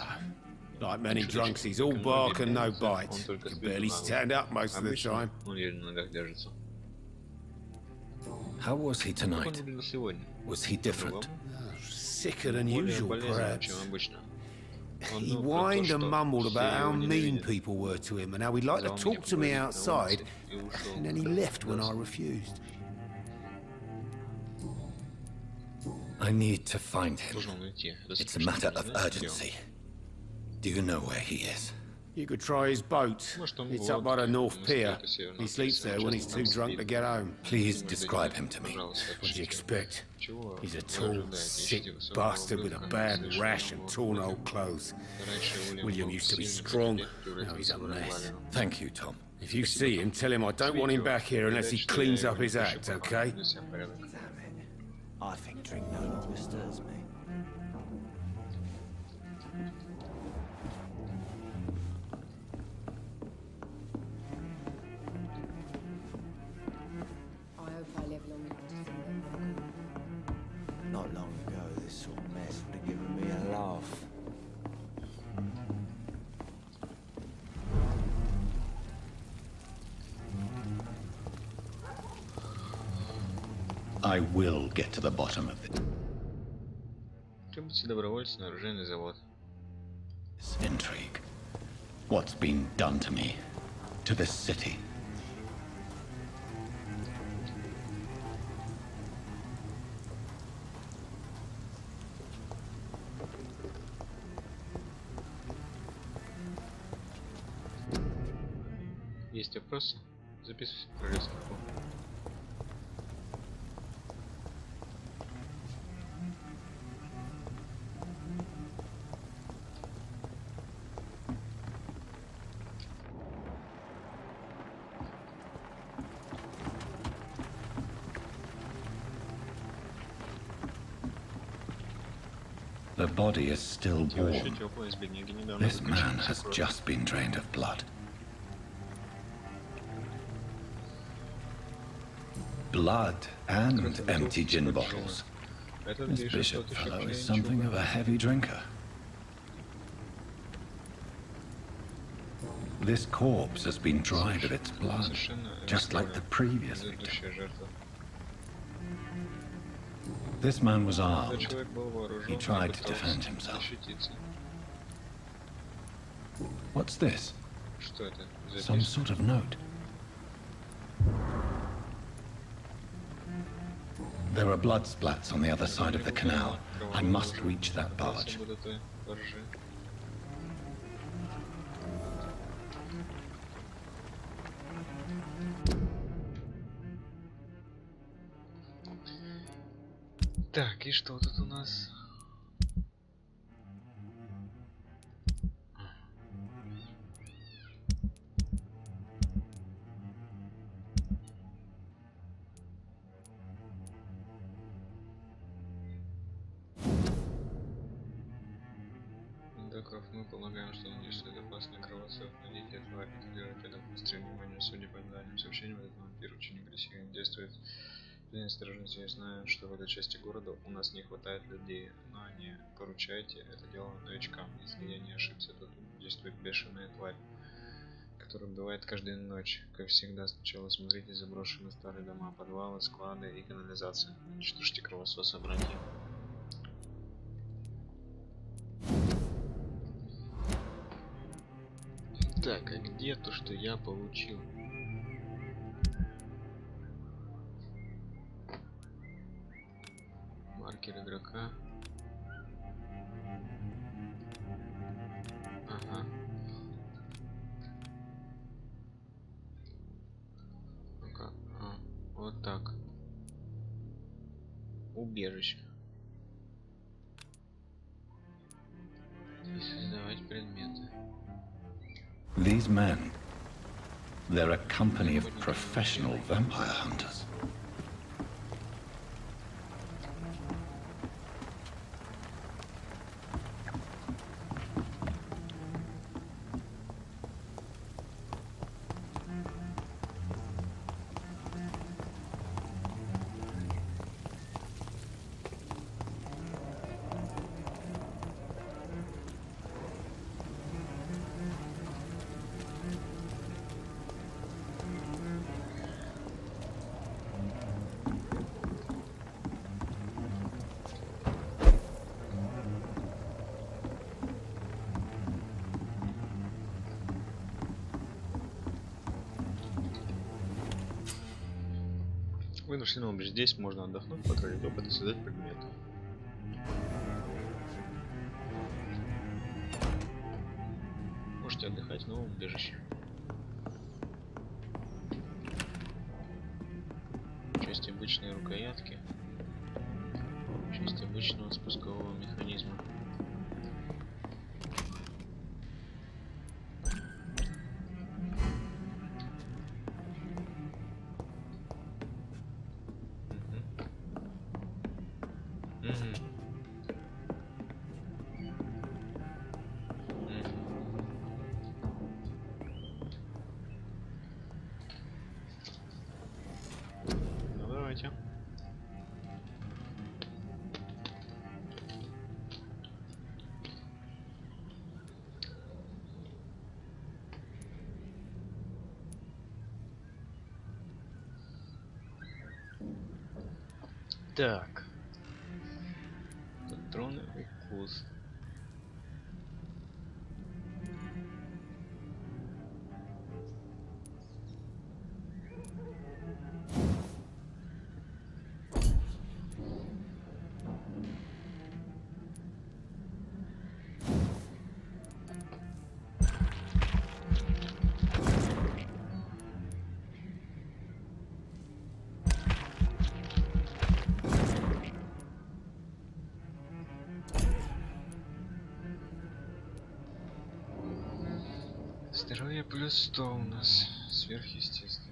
Like many drunks, he's all bark and no bite. Can barely stand up most of the Обычно time. он еле на ногах держится. How was he Как он tonight? выглядел сегодня? Was he different? Sicker than Более usual, болезненно, perhaps. чем обычно. Он He думал про то, whined что and mumbled все about how его mean ненавидят. people were to him and how he'd like to Когда он talk to me мне говорит, outside, и ушел. and then he left when I refused. I need to find him. Должен уйти. Это It's a слишком matter of знаете, где он? urgency. Do you know where he is? You could try his boat. It's up by the North Pier. He sleeps there when he's too drunk to get home. Please describe him to me. What do you expect? He's a tall, sick bastard with a bad rash and torn old clothes. William used to be strong. Now he's a mess. Thank you, Tom. If you see him, tell him I don't want him back here unless he cleans up his act, okay? I think drink no longer stirs me. I hope I live long enough to see them. Not long ago, this sort of mess would have given me a laugh. I will get to the bottom of it. Требуется добровольцы на оружейный завод. This intrigue. What's been done to me, to this city? Есть вопросы? Записывайся в прорезку. The body is still warm. This man has just been drained of blood. Blood and empty gin bottles. This bishop fellow is something of a heavy drinker. This corpse has been dried of its blood, just like the previous victim. This man was armed. He tried to defend himself. What's this? Some sort of note. There are blood splats on the other side of the canal. I must reach that barge. Так, и что тут у нас? Доков, мы полагаем, что он действует опасный кровосос, но дикие твари, которые рядом быстрее внимания, судя по данным сообщениям, этот вампир очень агрессивен, действует. Для осторожности, я знаю, что в этой части города у нас не хватает людей, но не поручайте это дело новичкам. Если я не ошибся, то тут действует бешеная тварь, которая убивает каждую ночь. Как всегда, сначала смотрите заброшенные старые дома, подвалы, склады и канализацию. Уничтожьте кровососа, братья. Так, а где то, что я получил? Маркер игрока. Ага. Ну-ка. Вот так. Убежище. Создавать предметы. These men, they're a company of professional vampire hunters. Вы нашли номер. Здесь можно отдохнуть, потратить опыт и создать предметы. Может, Можете отдыхать в новом убежище. Часть обычной рукоятки. Часть обычного спускового механизма. Ну давайте. Так. Патроны, укус. Здоровье плюс 100 у нас. Сверхъестественно.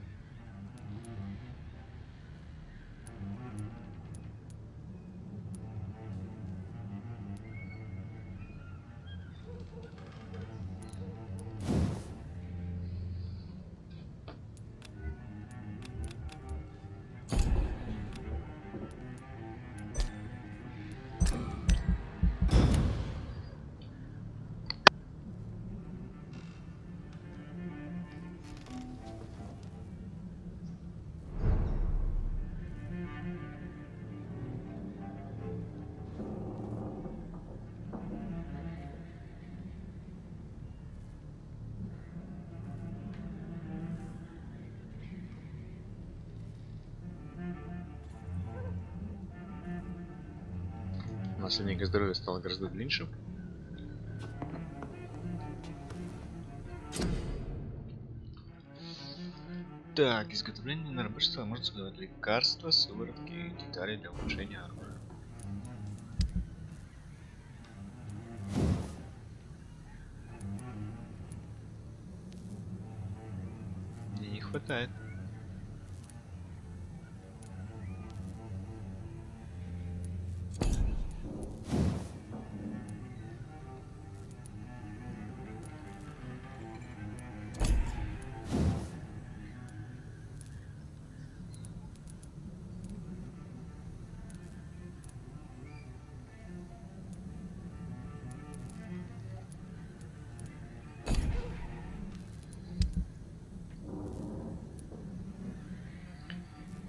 Наследник здоровья стал гораздо длиннее. Так, изготовление на рабочество может создавать лекарства, сыворотки и детали для улучшения оружия. Мне не хватает.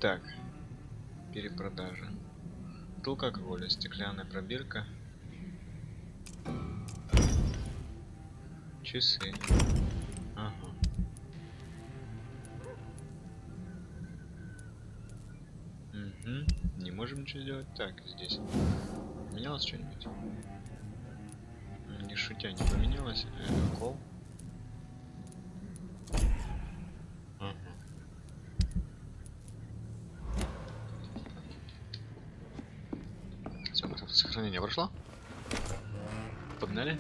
Так, перепродажа. Бутылка алкоголя, стеклянная пробирка, часы. Ага. Угу. Не можем ничего сделать. Так, здесь поменялось что-нибудь? Не шутя, не поменялось. Кол. Сохранение прошло. Погнали.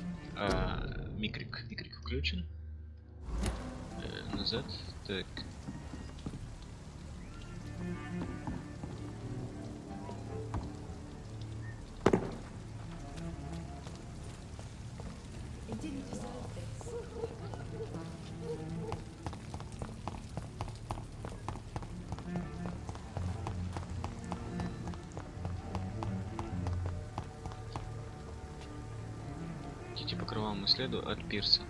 Микрик включен. Назад. Так. Идите по кровавому следу от пирса.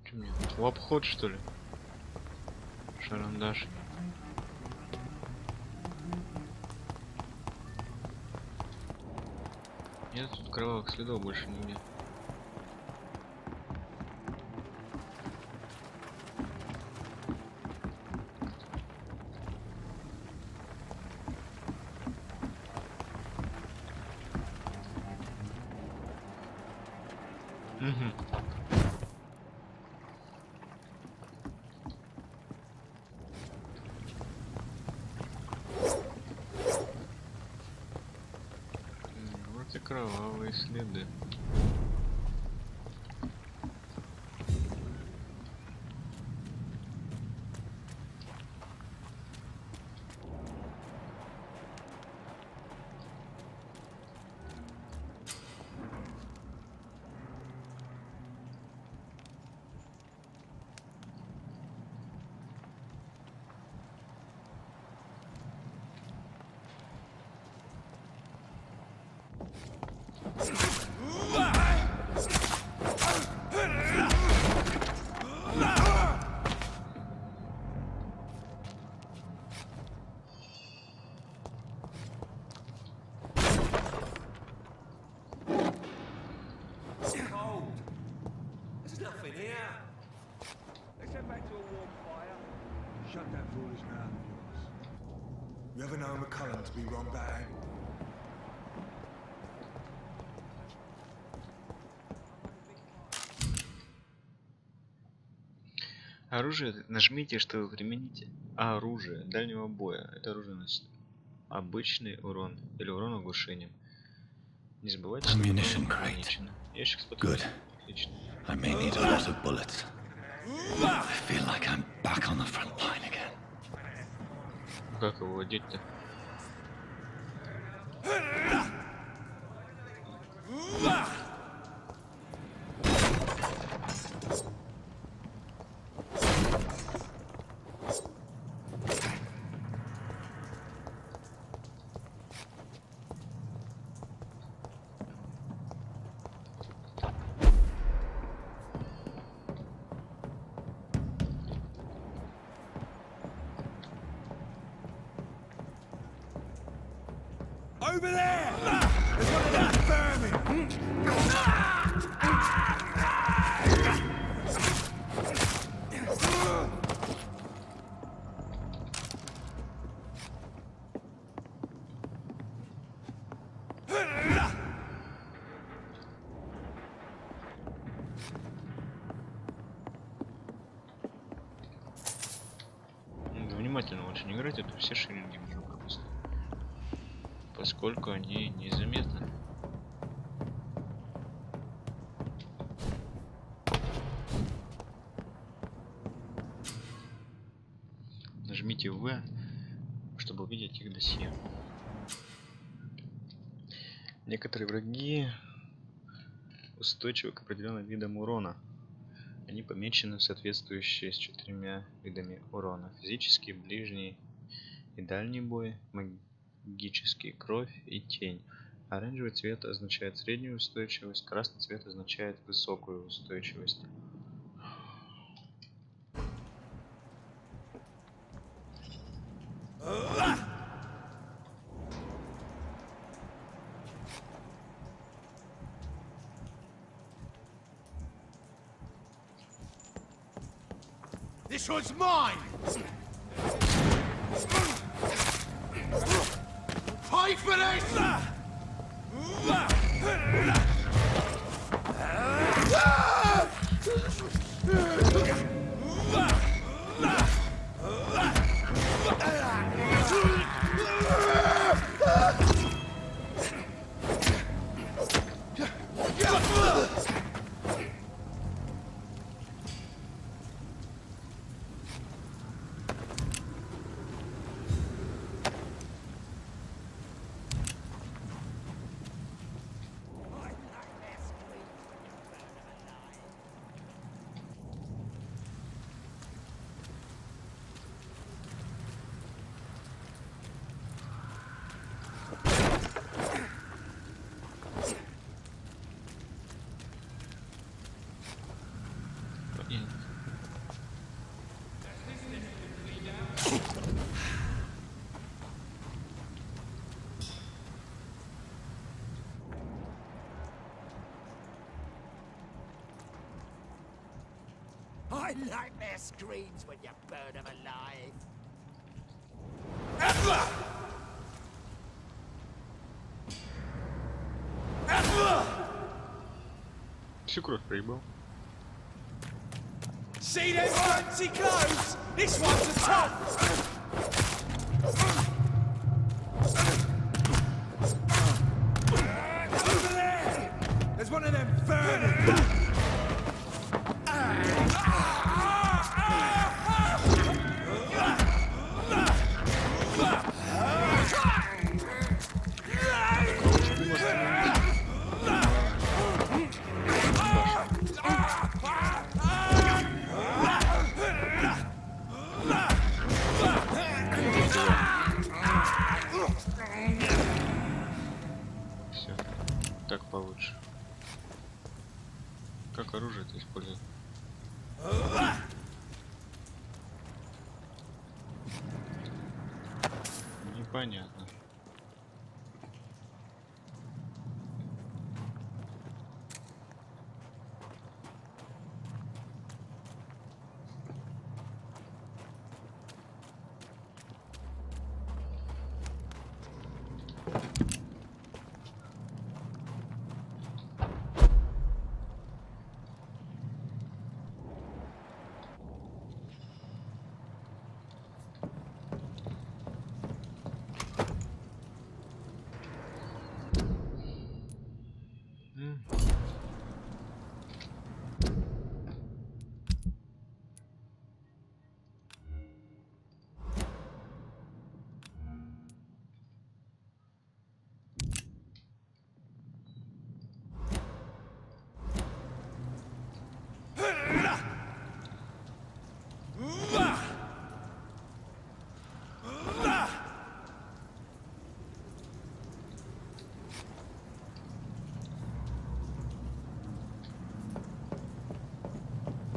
Что мне? В обход, что ли? Шарандаш. Нет, тут кровавых следов больше нигде. Вот и кровавые следы. Let's head back to a warm fire. Shut that foolish mouth of yours. You ever know McCullum to be wrong bad? Оружие. Нажмите, чтобы применить оружие дальнего боя. Это оружие носит обычный урон или урон оглушением. Не забывайте, что Ammunition урон crate. ограничен. Ящик с патронами. Good. Отлично. I may need a lot of bullets. I feel like I'm back on the front line again. Как его водить-то? Over there! There's one of that vermin! Внимательно очень играть, это все шеринги можно пропустить, поскольку они незаметны. Нажмите В, чтобы увидеть их досье. Некоторые враги устойчивы к определенным видам урона. Они помечены соответствующие с 4 видами урона: физический, ближний и дальний бой, магический, кровь и тень. Оранжевый цвет означает среднюю устойчивость, красный цвет означает высокую устойчивость. This one's mine! Fight for this! I like their screams when you burn them alive. Всю кровь проебал. See them fancy clothes? This one's a top! Over there! There's one of them burning! Все, так получше. Как оружие это использует? Непонятно.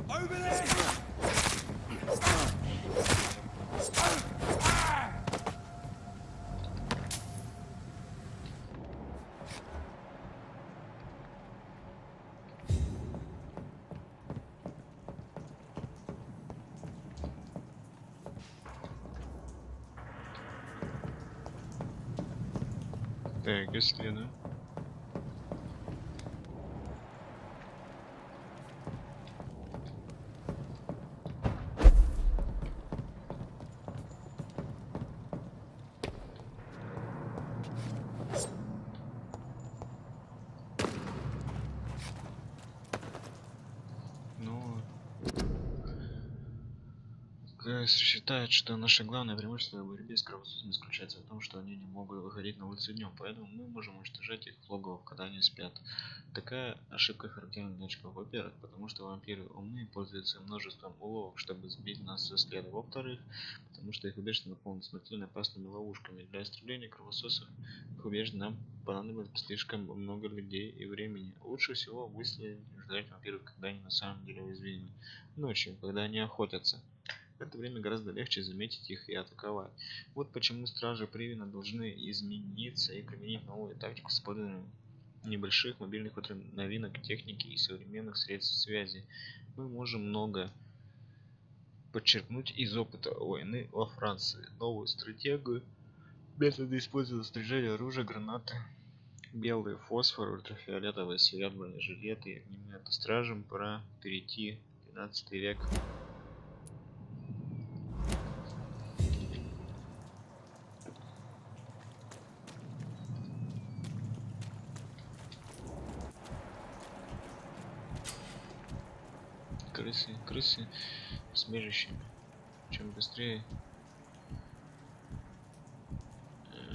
Over there! Так, исследуем. Считают, что наше главное преимущество в борьбе с кровососами заключается в том, что они не могут выходить на улицу днем, поэтому мы можем уничтожать их в логово, когда они спят. Такая ошибка характерна для очков. Во-первых, потому что вампиры умны и пользуются множеством уловок, чтобы сбить нас со следа. Во-вторых, потому что их убежище наполнено смертельно опасными ловушками. Для истребления кровососов их убежище нам понадобится слишком много людей и времени. Лучше всего выследить и ждать вампиров, когда они на самом деле уязвимы. Ночью, когда они охотятся. В это время гораздо легче заметить их и атаковать. Вот почему стражи Привина должны измениться и применить новую тактику с использованием небольших мобильных новинок, техники и современных средств связи. Мы можем много подчеркнуть из опыта войны во Франции. Новую стратегию, методы использования снаряжения оружия, гранаты, белый фосфор, ультрафиолетовый свет, бронежилеты и огнеметы. Стражам пора перейти в 12 век. Крысы с убежищами. Чем быстрее,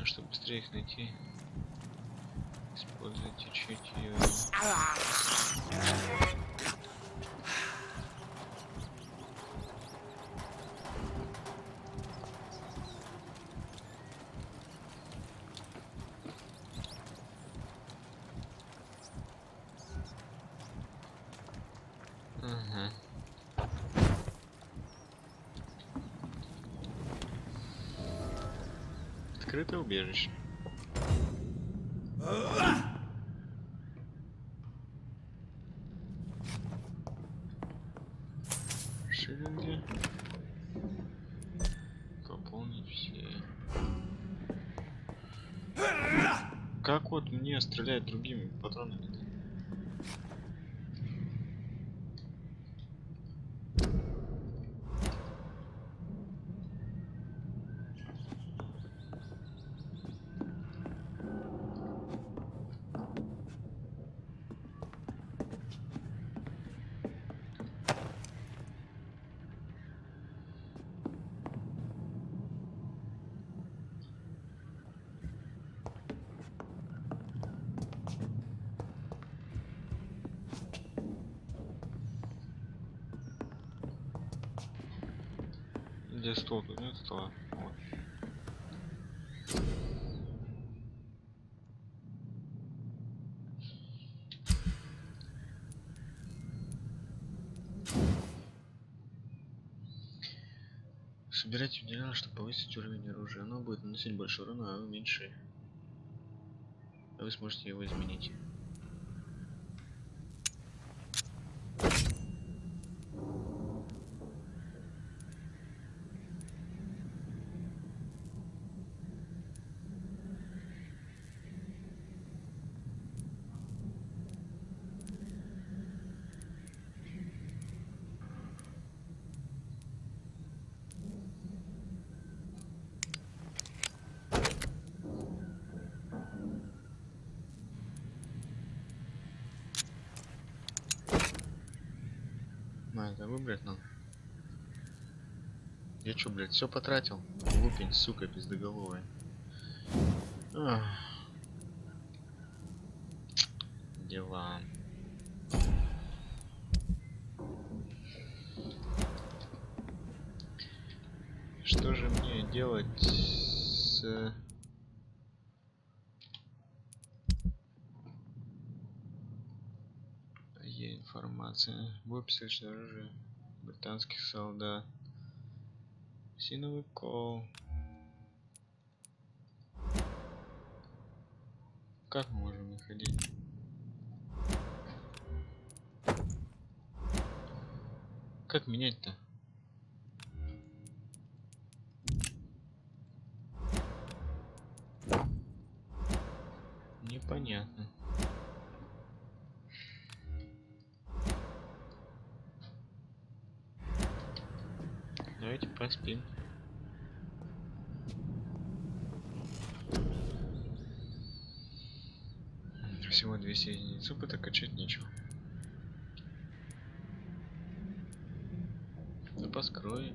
чтобы быстрее их найти, используйте чутье. Ага. Открытое убежище. Шиллинги. Пополнить все. Как вот мне стрелять другими патронами? Где стол? Тут нет стола. Вот. Собирайте уделено, чтобы повысить уровень оружия. Оно будет наносить больше урона, а вы меньше. А вы сможете его изменить. Это выбрать надо. Я чё, блядь, все потратил? Лупень, сука, пиздоголовая. Ах. Дела. Что же мне делать с... информация. Бой пистолетное оружие британских солдат. Синовый кол. Как мы можем выходить? Как менять-то? Непонятно. Давайте поспим. Всего 200 единиц опыта, качать нечего. Запас крови.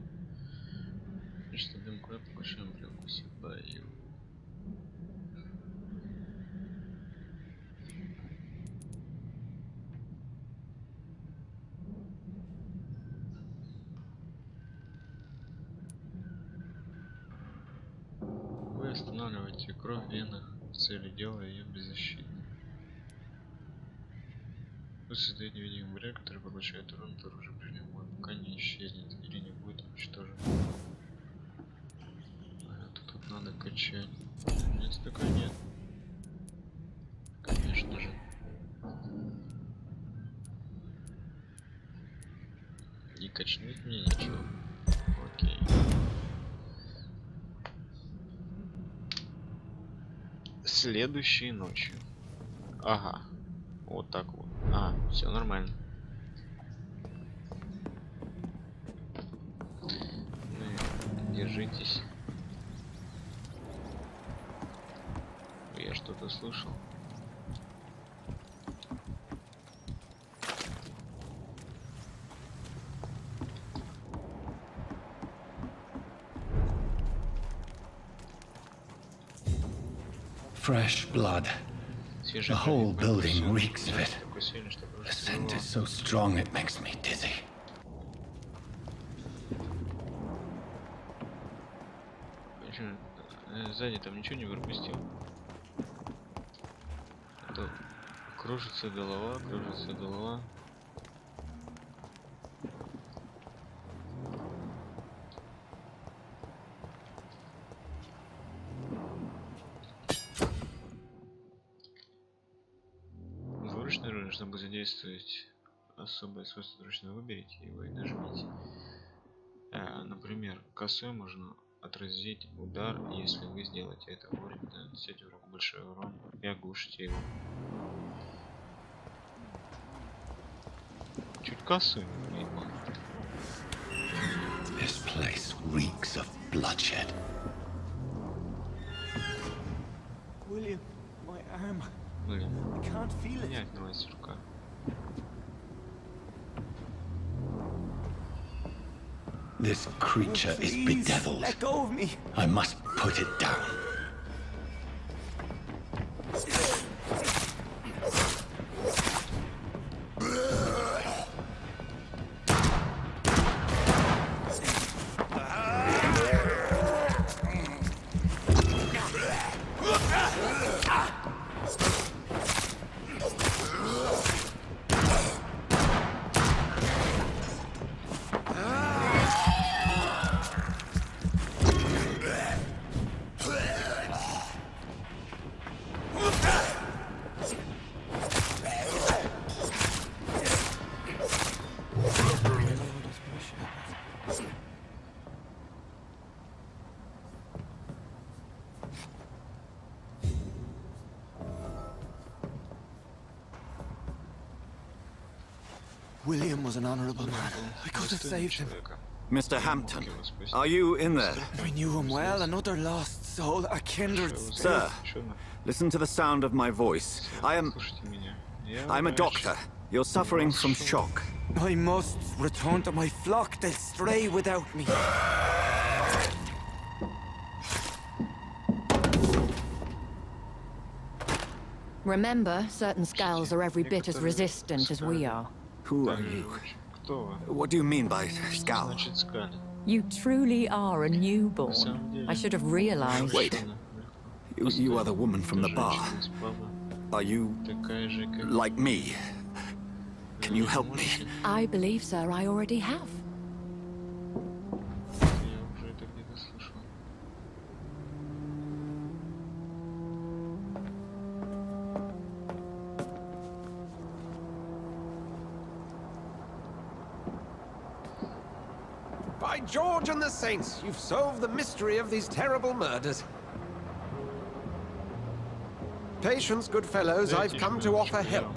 Что дым крови повышаем при укусе в бою. Вы останавливаете кровь в венах с целью делая ее беззащитной. Вы создаете невидимый барьер, который поглощает урон от оружия ближнего боя, пока не исчезнет или не будет уничтожен. А это тут надо качать. Нет, такой нет. Конечно же. Не качнуть мне ничего. Окей. Следующей ночью. Ага. Вот так вот. А, все нормально. Ну, держитесь. Я что-то слышал. Fresh blood. The whole building reeks of it. The scent is so strong it makes me dizzy. Сзади там ничего не пропустил. А то кружится голова, кружится голова. Двуручное оружие, чтобы задействовать особое свойство ручного, выберите его и нажмите. Например, косой можно отразить удар, если вы сделаете это вовремя, нанесете врагу большой урон и оглушите его. Чуть косой, видимо. This place reeks of bloodshed. William, my arm. Блин, I can't feel у меня it. отнялась рука. This creature is Please, bedeviled. let go of me. I must put it down. William was an honorable man. I could have saved him. Mr. Hampton, are you in there? I knew him well, another lost soul, a kindred Sir, spirit. listen to the sound of my voice. I'm a doctor. You're suffering from shock. I must return to my flock. They'll stray without me. Remember, certain skulls are every bit as resistant as we are. Who are you? What do you mean by scowl? You truly are a newborn. I should have realized. Wait. You are the woman from the bar. Are you like me? Can you help me? I believe, sir, I already have. By George and the Saints, you've solved the mystery of these terrible murders. Patience, good fellows, I've come to offer help.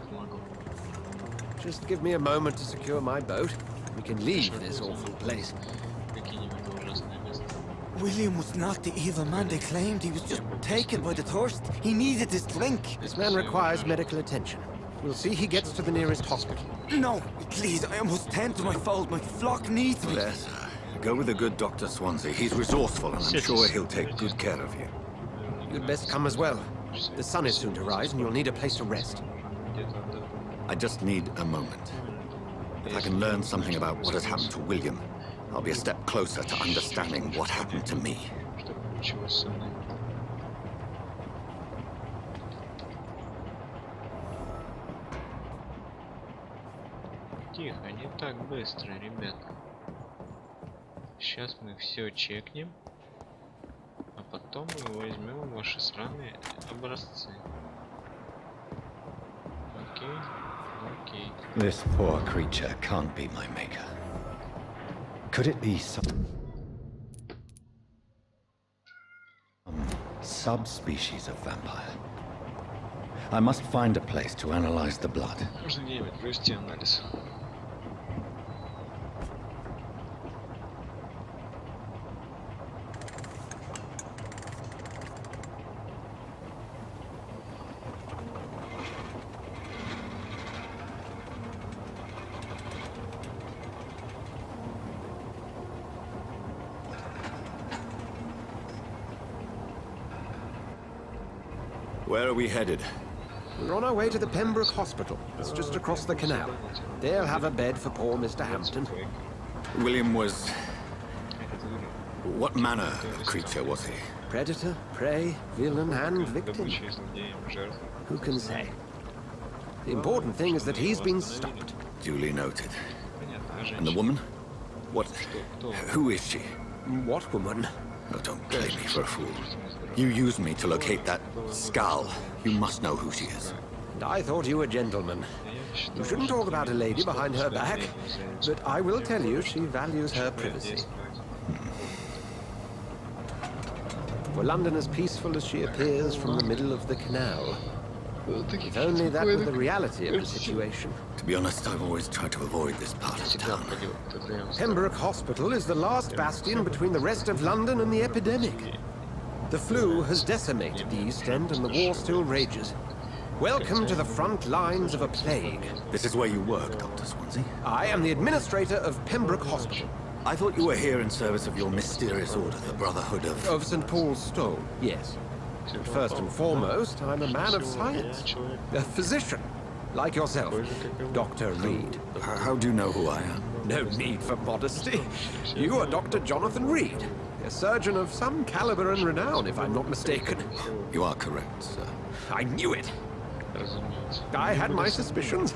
Just give me a moment to secure my boat. We can leave this awful place. William was not the evil man they claimed. He was just taken by the thirst. He needed this drink. This man requires medical attention. We'll see he gets to the nearest hospital. No, please, I must tend to my fold. My flock needs me. Yes. Go with the good Dr. Swansea. He's resourceful, and I'm sure he'll take good care of you. You'd best come as well. The sun is soon to rise, and you'll need a place to rest. I just need a moment. If I can learn something about what has happened to William, I'll be a step closer to understanding what happened to me. Тихо, не так быстро, ребята. Сейчас мы все чекнем, а потом мы возьмем ваши сраные образцы. Окей, окей. This poor creature can't be my maker. Could it be some subspecies of vampire? I must find a place to analyze the blood. Нужно где-нибудь провести анализ. Where are we headed? We're on our way to the Pembroke Hospital. It's just across the canal. They'll have a bed for poor Mr. Hampton. William was... What manner of creature was he? Predator, prey, villain, and victim. Who can say? The important thing is that he's been stopped. Duly noted. And the woman? What... Who is she? What woman? Oh, don't play me for a fool. You used me to locate that skull. You must know who she is. And I thought you a gentleman. You shouldn't talk about a lady behind her back, but I will tell you she values her privacy. Were London as peaceful as she appears from the middle of the canal? If only that were the reality of the situation. To be honest, I've always tried to avoid this part of town. Pembroke Hospital is the last bastion between the rest of London and the epidemic. The flu has decimated the East End and the war still rages. Welcome to the front lines of a plague. This is where you work, Dr. Swansea? I am the administrator of Pembroke Hospital. I thought you were here in service of your mysterious order, the Brotherhood of... Of St. Paul's Stone, yes. But first and foremost, I'm a man of science. A physician, like yourself, Dr. Reed. How do you know who I am? No need for modesty. You are Dr. Jonathan Reed, a surgeon of some caliber and renown, if I'm not mistaken. You are correct, sir. I knew it. I had my suspicions.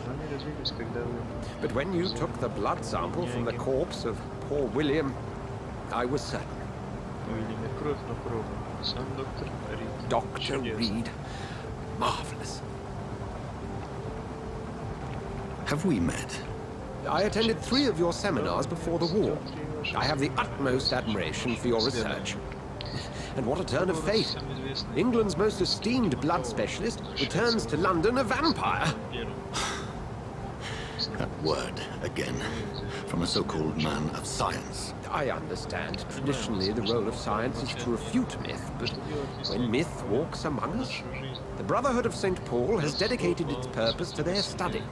But when you took the blood sample from the corpse of poor William, I was certain. Dr. Reed. Marvelous. Have we met? I attended 3 of your seminars before the war. I have the utmost admiration for your research. And what a turn of fate. England's most esteemed blood specialist returns to London a vampire. That word, again, from a so-called man of science. I understand. Traditionally, the role of science is to refute myth, but when myth walks among us, the Brotherhood of St. Paul has dedicated its purpose to their study.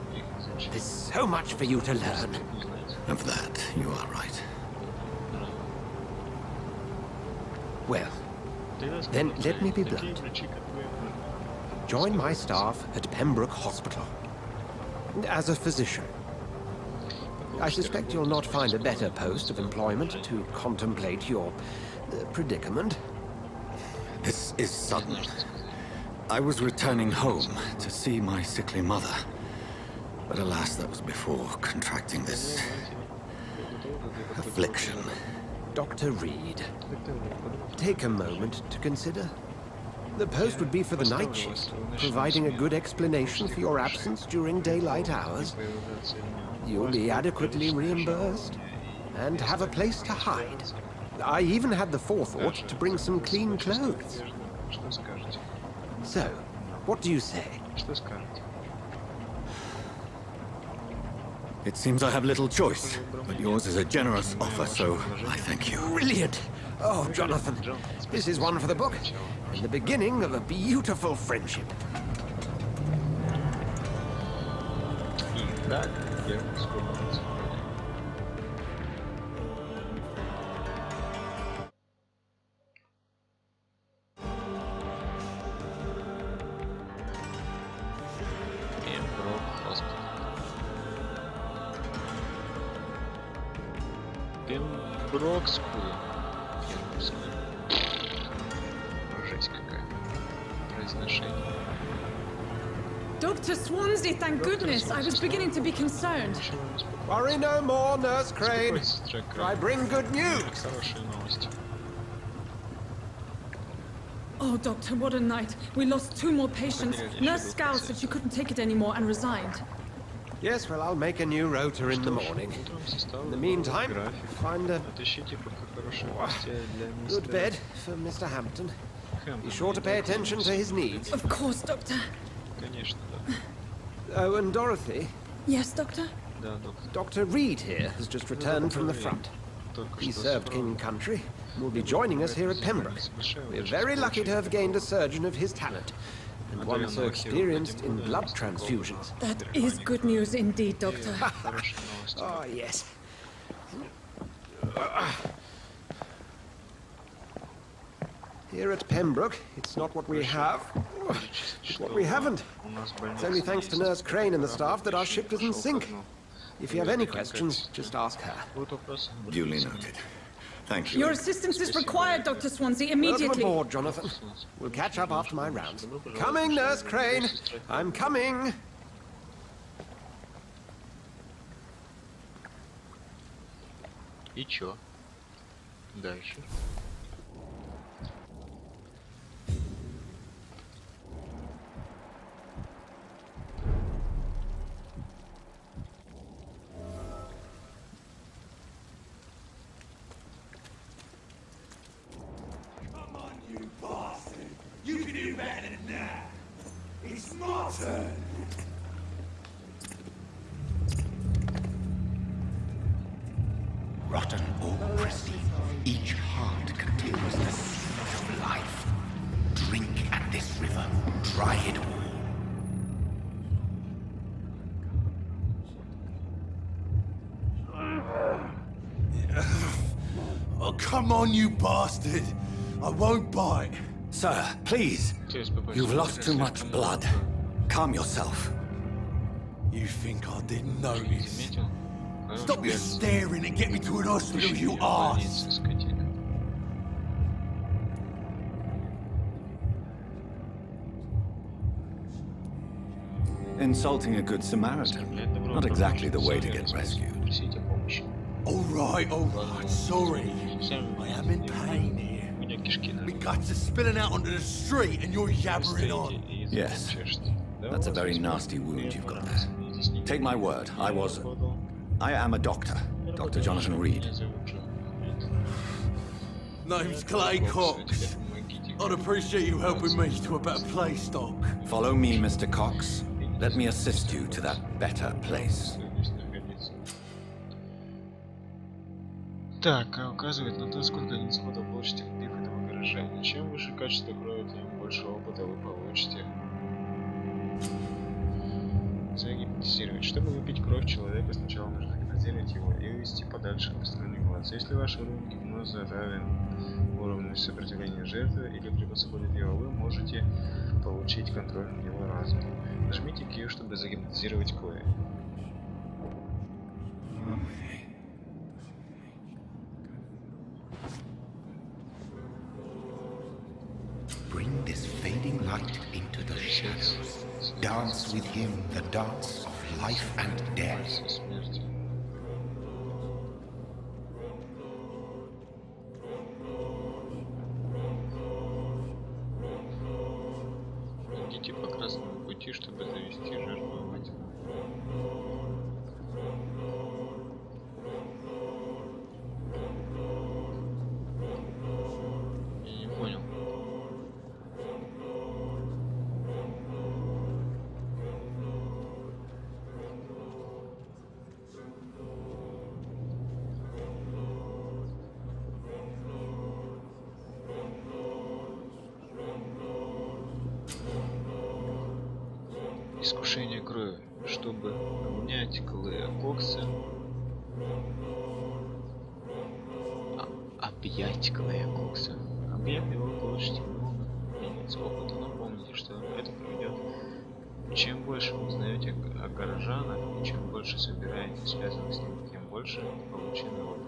There's so much for you to learn. Of that, you are right. Well, then let me be blunt. Join my staff at Pembroke Hospital. As a physician. I suspect you'll not find a better post of employment to contemplate your predicament. This is sudden. I was returning home to see my sickly mother. But alas, that was before contracting this affliction. Dr. Reed, take a moment to consider. The post would be for the night shift, providing a good explanation for your absence during daylight hours. You'll be adequately reimbursed and have a place to hide. I even had the forethought to bring some clean clothes. So, what do you say? It seems I have little choice, but yours is a generous offer, so I thank you. Brilliant! Oh, Jonathan, this is one for the book, and the beginning of a beautiful friendship. Пемброкскую. Жесть какая. Произношение. Dr. Swansea, thank goodness. I was beginning to be concerned. Worry no more, Nurse Crane. I bring good news. Oh, Doctor, what a night. We lost 2 more patients. Nurse Scowl said she couldn't take it anymore and resigned. Yes, well, I'll make a new rota in the morning. In the meantime, find a good bed for Mr. Hampton. Be sure to pay attention to his needs. Of course, Doctor. Oh, and Dorothy? Yes, Doctor? Dr. Reed here has just returned from the front. He served King and Country and will be joining us here at Pembroke. We're very lucky to have gained a surgeon of his talent, and one so experienced in blood transfusions. That is good news indeed, Doctor. Oh, yes. Here at Pembroke, it's not what we have, it's what we haven't. It's only thanks to Nurse Crane and the staff that our ship doesn't sink. If you have any questions, just ask her. Duly noted. Thank you. Your assistance is required, Dr. Swansea, immediately. Welcome aboard, Jonathan. We'll catch up after my rounds. Coming, Nurse Crane. I'm coming. И чё? Дальше. better than that. It's my turn. Rotten or pristine, each heart contains the seed of life. Drink at this river, try it all. Oh, come on, you bastard! I won't bite. Sir, please. You've lost too much blood. Calm yourself. You think I didn't notice? Stop your staring and get me to an hospital, you arse! Insulting a good Samaritan. Not exactly the way to get rescued. Alright, sorry. I am in pain here. My guts are spilling out onto the street and you're yabbering on. Yes. That's a very nasty wound you've got there. Take my word, I am a doctor. Dr. Jonathan Reed. Name's Clay Cox. I'd appreciate you helping me to a better place, Doc. Follow me, Mr. Cox. Let me assist you to that better place. Так, указывает на то, сколько нисхода получите, вбив этого выражения. Чем выше качество крови, тем больше опыта вы получите. Загипнотизировать. Чтобы выпить кровь человека, сначала нужно гипнотизировать его и увести подальше от посторонних глаз. Если ваш уровень гипноза равен уровню сопротивления жертвы или превосходит его, вы можете получить контроль над его разумом. Нажмите Q, чтобы загипнотизировать кровь. Bring this fading light into the shadows. Dance with him the dance of life and death. Идите по красному пути, чтобы завести жертву в один. Я не понял. Искушение крови, чтобы обнять Клея Кокса. Объять Клея Кокса. Объяв его, получите много единиц опыта. Напомните, что это приведет. Чем больше вы узнаете о горожанах, и чем больше собираете связанных с ними, тем больше полученный опыт.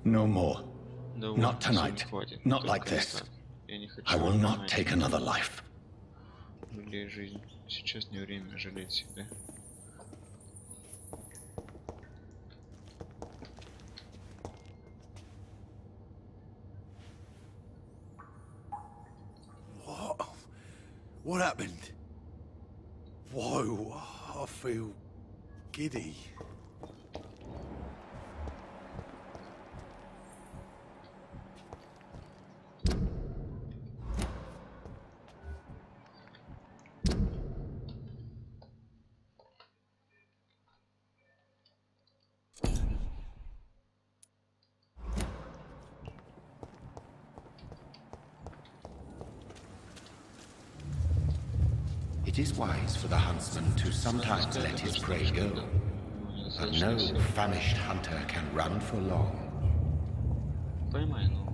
No more. Not tonight. Not like this. I will not take another life. Жалей жизнь. Сейчас не время жалеть себя. What happened? Whoa, I feel giddy. It is wise for the huntsman to sometimes let his prey go, but no famished hunter can run for long. Поймай нового.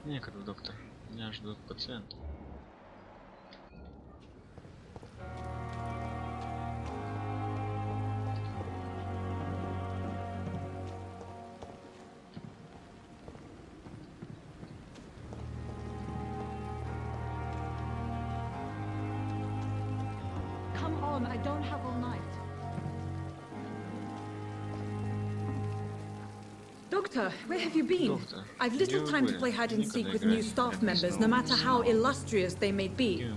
Некогда, доктор. Меня ждут пациенты. Come on, I don't have all night. Doctor, where have you been? I've little time to play hide and seek with new staff members, no matter how illustrious they may be.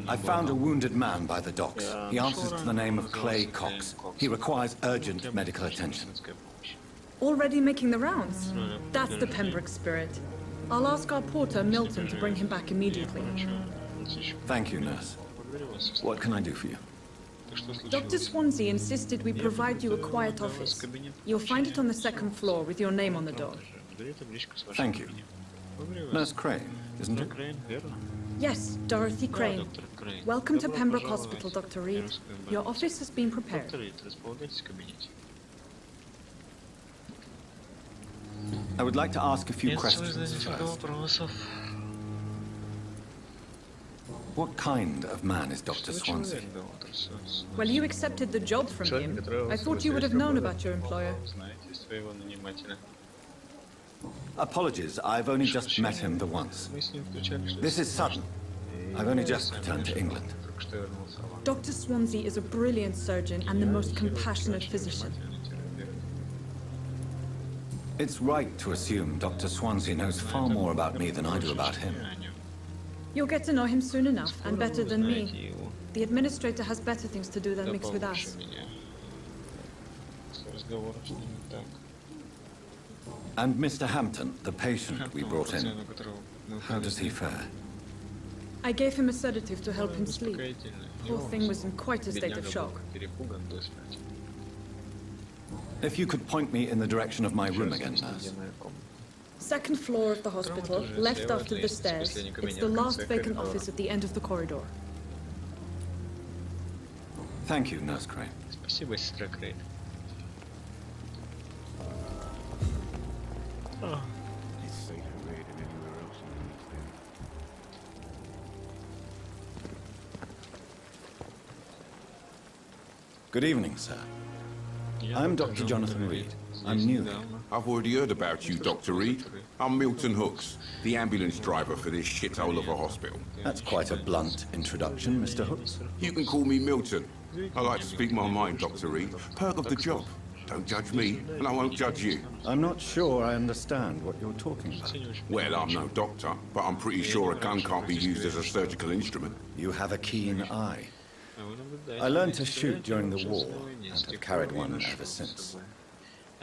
I found a wounded man by the docks. He answers to the name of Clay Cox. He requires urgent medical attention. Already making the rounds? That's the Pembroke spirit. I'll ask our porter, Milton, to bring him back immediately. Thank you, nurse. What can I do for you? Dr. Swansea insisted we provide you a quiet office. You'll find it on the second floor with your name on the door. Thank you. Nurse Crane, isn't it? Yes, Dorothy Crane. Welcome to Pembroke Hospital, Dr. Reed. Your office has been prepared. I would like to ask a few questions first. What kind of man is Dr. Swansea? Well, you accepted the job from him. I thought you would have known about your employer. Apologies, I've only just met him the once. This is sudden. I've only just returned to England. Dr. Swansea is a brilliant surgeon and the most compassionate physician. It's right to assume Dr. Swansea knows far more about me than I do about him. You'll get to know him soon enough, and better than me. The administrator has better things to do than mix with us. And Mr. Hampton, the patient we brought in, how does he fare? I gave him a sedative to help him sleep. Poor thing was in quite a state of shock. If you could point me in the direction of my room again, nurse. Second floor of the hospital, left after the stairs. It's the last vacant office at the end of the corridor. Thank you, Nurse Crane. Спасибо, сестра Крейн. Good evening, sir. I'm Dr. Jonathan Reed. I'm new here. I've already heard about you, Dr. Reed. I'm Milton Hooks, the ambulance driver for this shithole of a hospital. That's quite a blunt introduction, Mr. Hooks. You can call me Milton. I like to speak my mind, Dr. Reed. Perk of the job. Don't judge me, and I won't judge you. I'm not sure I understand what you're talking about. Well, I'm no doctor, but I'm pretty sure a gun can't be used as a surgical instrument. You have a keen eye. I learned to shoot during the war, and have carried one ever since.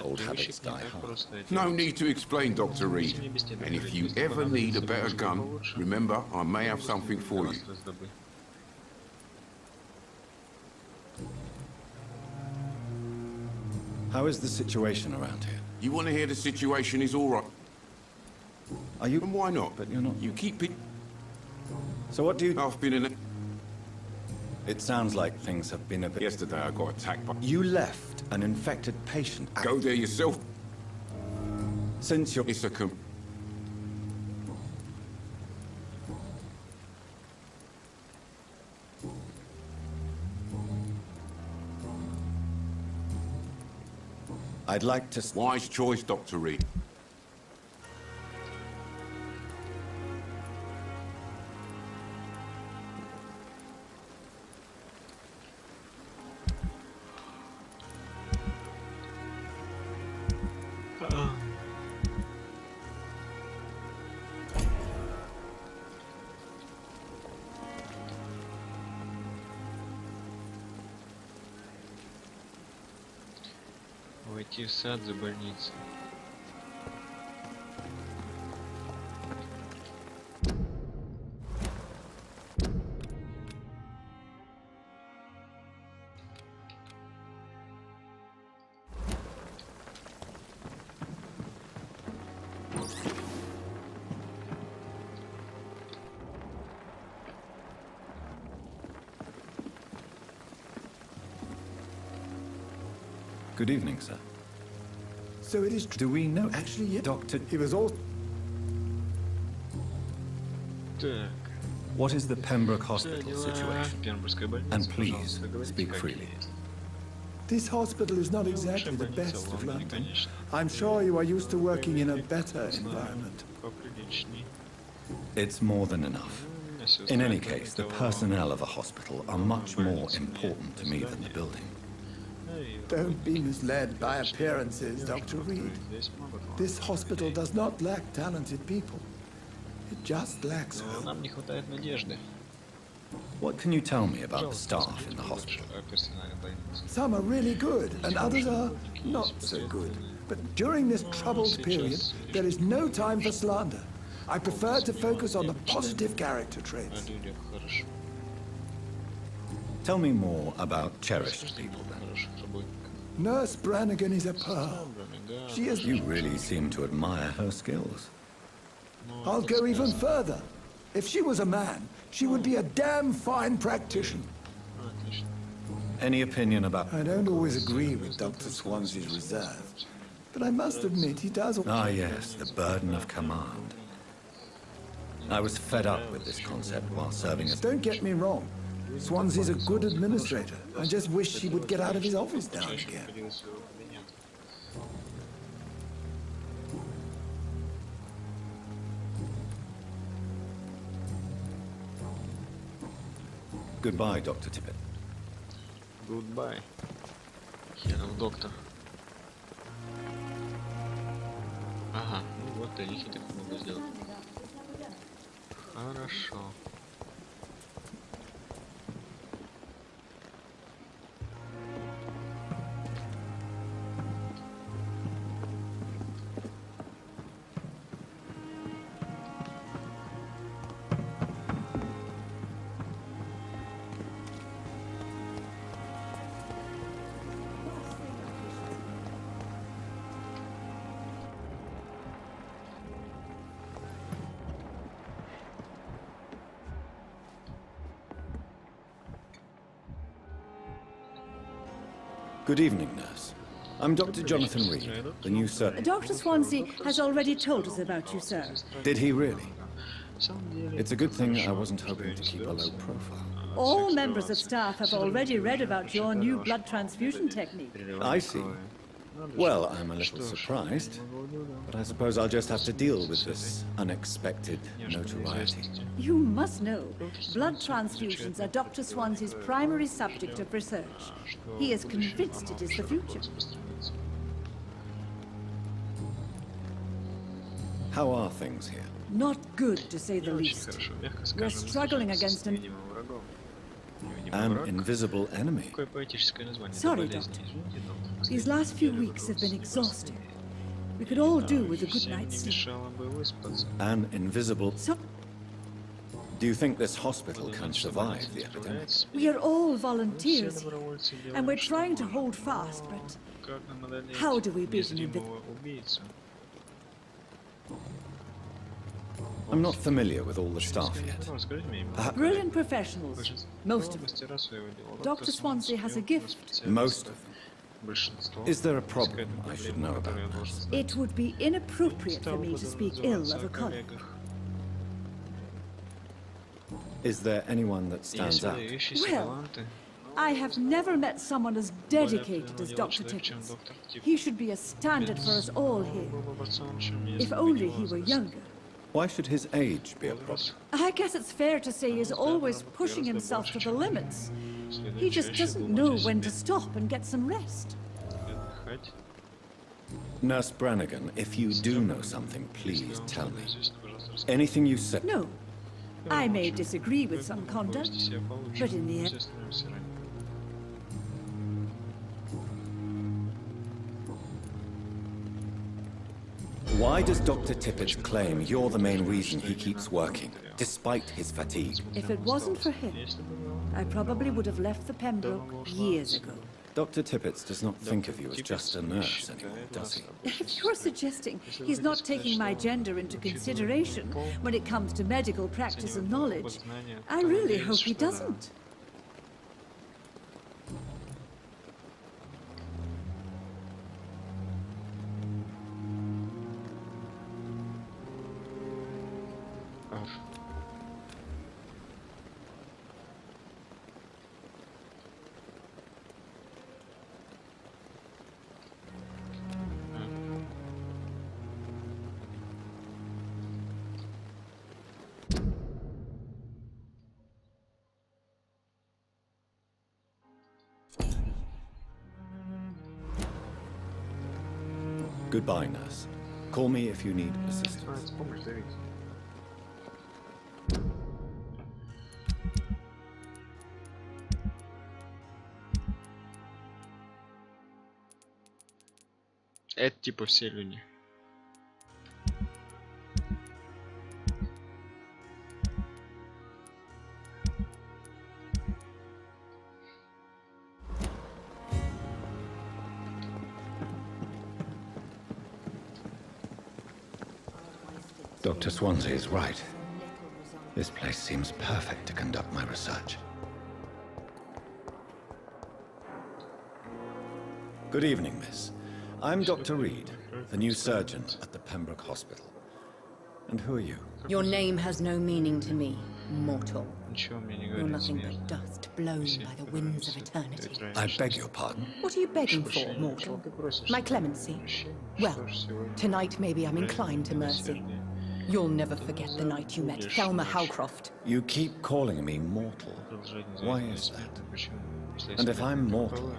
Old habits die hard. No need to explain, Dr. Reed. And if you ever need a better gun, remember, I may have something for you. How is the situation around here? You want to hear the situation is all right? Are you? And why not? But you're not. You keep it. So what do you... I've been in it. It sounds like things have been a bit... Yesterday I got attacked by... You left an infected patient. Go there yourself. Since you're... It's a... I'd like to... Wise choice, Dr. Reed. Войти в сад за больницей. Good evening, sir. So it is... Do we know... Actually, yeah. Doctor... It was all... What is the Pembroke Hospital situation? And please, speak freely. This hospital is not exactly the best of London. I'm sure you are used to working in a better environment. It's more than enough. In any case, the personnel of a hospital are much more important to me than the building. Don't be misled by appearances, Dr. Reed. This hospital does not lack talented people. It just lacks hope. Нам не хватает надежды. What can you tell me about the staff in the hospital? Some are really good, and others are not so good. But during this troubled period, there is no time for slander. I prefer to focus on the positive character traits. Tell me more about cherished people, then. Nurse Brannigan is a pearl. She is... You really seem to admire her skills. I'll go even further. If she was a man, she would be a damn fine practitioner. Any opinion about... I don't always agree with Dr. Swansea's reserve, but I must admit he does... Ah, yes, the burden of command. I was fed up with this concept while serving as... Don't get me wrong. Swansea's a good administrator. I just wish he would get out of his office now and again. Goodbye, Dr. Tippett. Goodbye. Херов доктор. Ага, ну вот для них и так много сделал. Хорошо. Good evening, nurse. I'm Dr. Jonathan Reed, the new surgeon. Dr. Swansea has already told us about you, sir. Did he really? It's a good thing I wasn't hoping to keep a low profile. All members of staff have already read about your new blood transfusion technique. I see. Well, I'm a little surprised, but I suppose I'll just have to deal with this unexpected notoriety. You must know, blood transfusions are Dr. Swansea's primary subject of research. He is convinced it is the future. How are things here? Not good, to say the least. We're struggling against an invisible enemy. Sorry, Doctor. These last few weeks have been exhausting. We could all do with a good night's sleep. An invisible... Do you think this hospital can survive the epidemic? We are all volunteers here, and we're trying to hold fast, but how do we beat an invisible... I'm not familiar with all the staff yet. Brilliant professionals, most of them. Dr. Swansea has a gift. Most of them? Is there a problem I should know about? It would be inappropriate for me to speak ill of a colleague. Is there anyone that stands out? Well, I have never met someone as dedicated as Dr. Tippett. He should be a standard for us all here. If only he were younger. Why should his age be a problem? I guess it's fair to say he's always pushing himself to the limits. He just doesn't know when to stop and get some rest. Nurse Brannigan, if you do know something, please tell me. Anything you said... No. I may disagree with some conduct, but in the end... Why does Dr. Tippett claim you're the main reason he keeps working, despite his fatigue? If it wasn't for him, I probably would have left the Pembroke years ago. Dr. Tippett does not think of you as just a nurse anymore, does he? If you're suggesting he's not taking my gender into consideration when it comes to medical practice and knowledge, I really hope he doesn't. Goodbye, nurse. Call me if you need assistance. Это типа все люди. Dr. Swansea is right. This place seems perfect to conduct my research. Good evening, miss. I'm Dr. Reed, the new surgeon at the Pembroke Hospital. And who are you? Your name has no meaning to me, mortal. You're nothing but dust blown by the winds of eternity. I beg your pardon. What are you begging for, mortal? My clemency? Well, tonight maybe I'm inclined to mercy. You'll never forget the night you met Thelma Howcroft. You keep calling me mortal. Why is that? And if I'm mortal,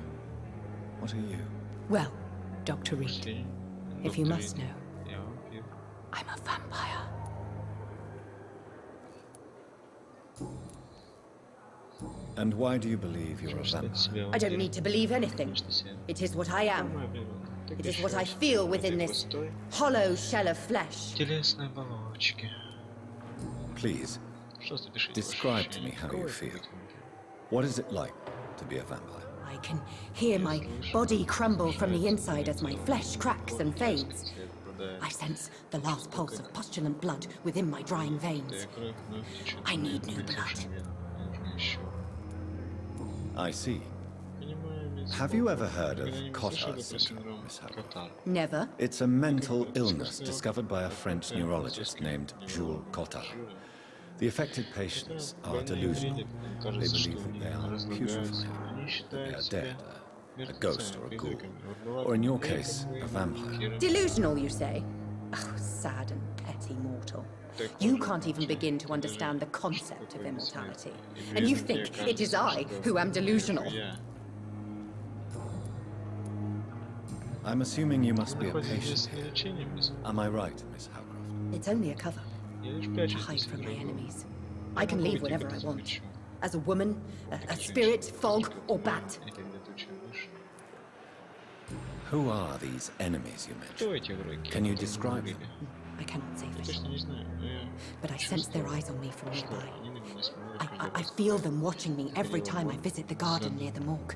what are you? Well, Dr. Reed, if you must know, I'm a vampire. And why do you believe you're a vampire? I don't need to believe anything. It is what I am. It is what I feel within this hollow shell of flesh. Please, describe to me how you feel. What is it like to be a vampire? I can hear my body crumble from the inside as my flesh cracks and fades. I sense the last pulse of postulant blood within my drying veins. I need new blood. I see. Have you ever heard of Cotard syndrome, Miss Howcroft? Never. It's a mental illness discovered by a French neurologist named Jules Cotard. The affected patients are delusional. They believe that they are putrefied, that they are dead, a ghost or a ghoul, or in your case, a vampire. Delusional, you say? Oh, sad and petty mortal. You can't even begin to understand the concept of immortality. And you think it is I who am delusional. I'm assuming you must be a patient here. Am I right, Miss Howcroft? It's only a cover. To hide from my enemies. I can leave whenever I want. As a woman, a spirit, fog, or bat. Who are these enemies you mentioned? Can you describe them? I cannot say for sure. But I sense their eyes on me from nearby. I feel them watching me every time I visit the garden near the morgue.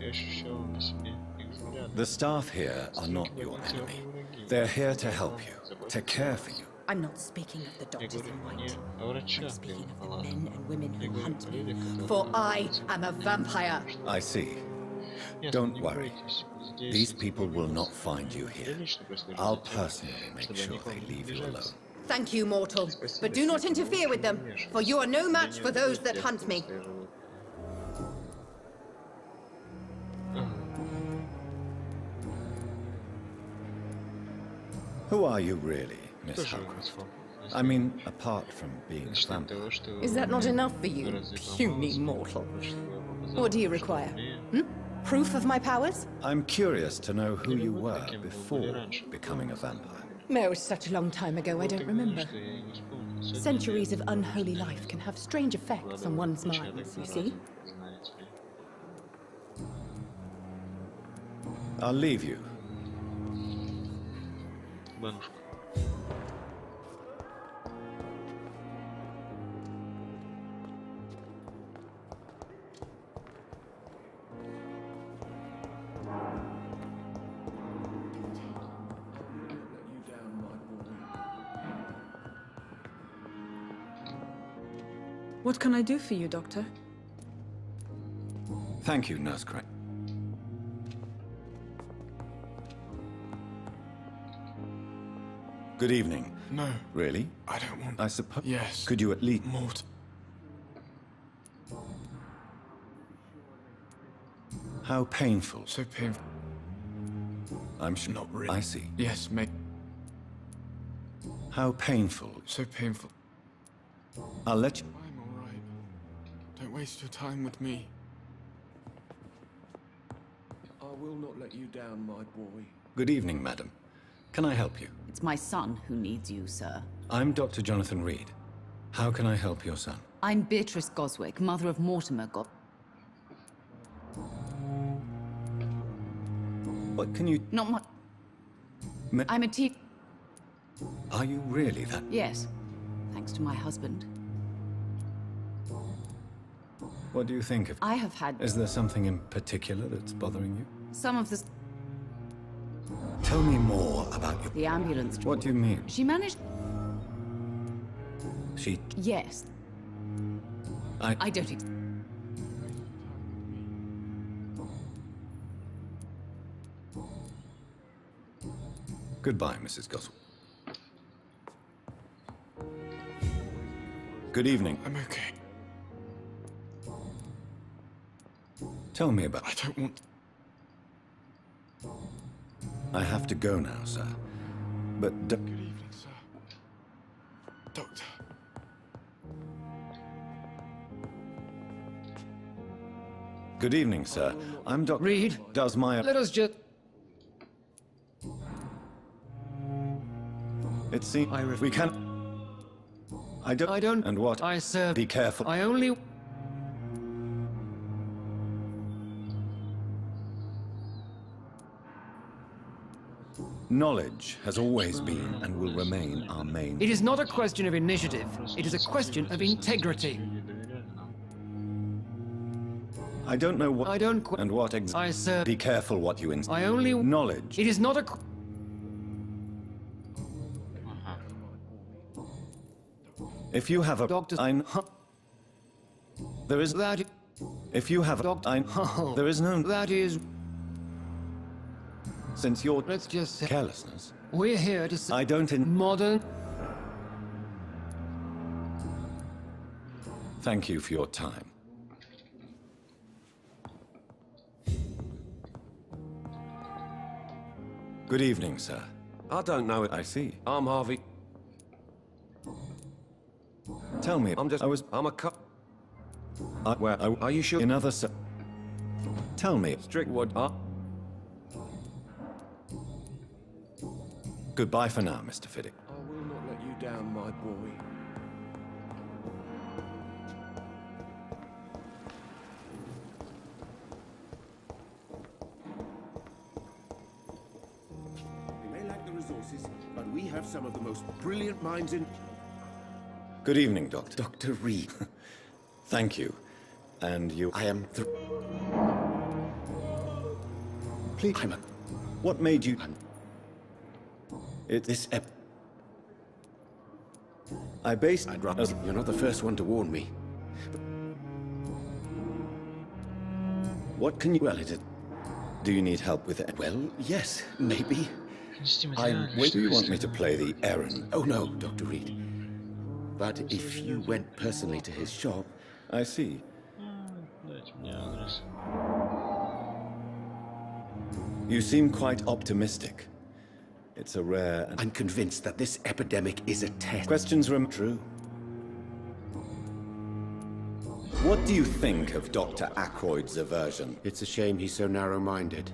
The staff here are not your enemy. They're here to help you, to care for you. I'm not speaking of the doctors in white. I'm speaking of the men and women who hunt me. For I am a vampire. I see. Don't worry. These people will not find you here. I'll personally make sure they leave you alone. Thank you, mortal. But do not interfere with them, for you are no match for those that hunt me. Who are you really, Miss Howcroft? I mean, apart from being a vampire. Is that not enough for you, puny mortal? What do you require? Proof of my powers? I'm curious to know who you were before becoming a vampire. No, such a long time ago, I don't remember. Centuries of unholy life can have strange effects on one's minds, you see? I'll leave you. What can I do for you, Doctor? Thank you, Nurse Crane. Good evening. No. Really? I don't want... I suppose... Yes. Could you at least... Mort. How painful. So painful. I'm sure... Not really. I see. Yes, mate. How painful. So painful. I'll let you... I'm all right. Don't waste your time with me. I will not let you down, my boy. Good evening, madam. Can I help you? It's my son who needs you, sir. I'm Dr. Jonathan Reed. How can I help your son? I'm Beatrice Goswick, mother of Mortimer What can you... Not much. I'm a tea... Are you really that... Yes, thanks to my husband. What do you think of... I have had... Is there something in particular that's bothering you? Some of the... Tell me more about your... The ambulance... What do you mean? She managed... She... Yes. I don't... Goodbye, Mrs. Goswell. Good evening. I'm okay. Tell me about... I don't want... I have to go now, sir. But... Good evening, sir. Doctor. Good evening, sir. I'm Dr. Reed. Does my... Let us just... It seems... We can... I don't... And what? I serve... Be careful. I only... Knowledge has always been and will remain our main... It is not a question of initiative. It is a question of integrity. I don't know what... I don't... And what I serve... Be careful what you... I only... Knowledge. It is not a... If you have a... Doctor... There is... That... If you have a... Doctor... There is no... That is... Since you're... Let's just say... Carelessness. We're here to... I don't... Modern... Thank you for your time. Good evening, sir. I don't know it. I see. I'm Harvey. Tell me. I'm a cop. Are you sure? Another, sir. Tell me. Strict what? Goodbye for now, Mr. Fiddick. I will not let you down, my boy. We may lack the resources, but we have some of the most brilliant minds in... Good evening, Doctor. Dr. Reed. Thank you. And you... I am Please... What made you... This I based... I'd rather... You're not the first one to warn me. What can you... Well, it is... Do you need help with it? Well, yes, maybe. Do you want me to play the errand? Oh, no, Dr. Reed. But if you went personally to his shop... I see. You seem quite optimistic. It's a rare... I'm convinced that this epidemic is a test. Questions remain true. What do you think of Dr. Ackroyd's aversion? It's a shame he's so narrow-minded.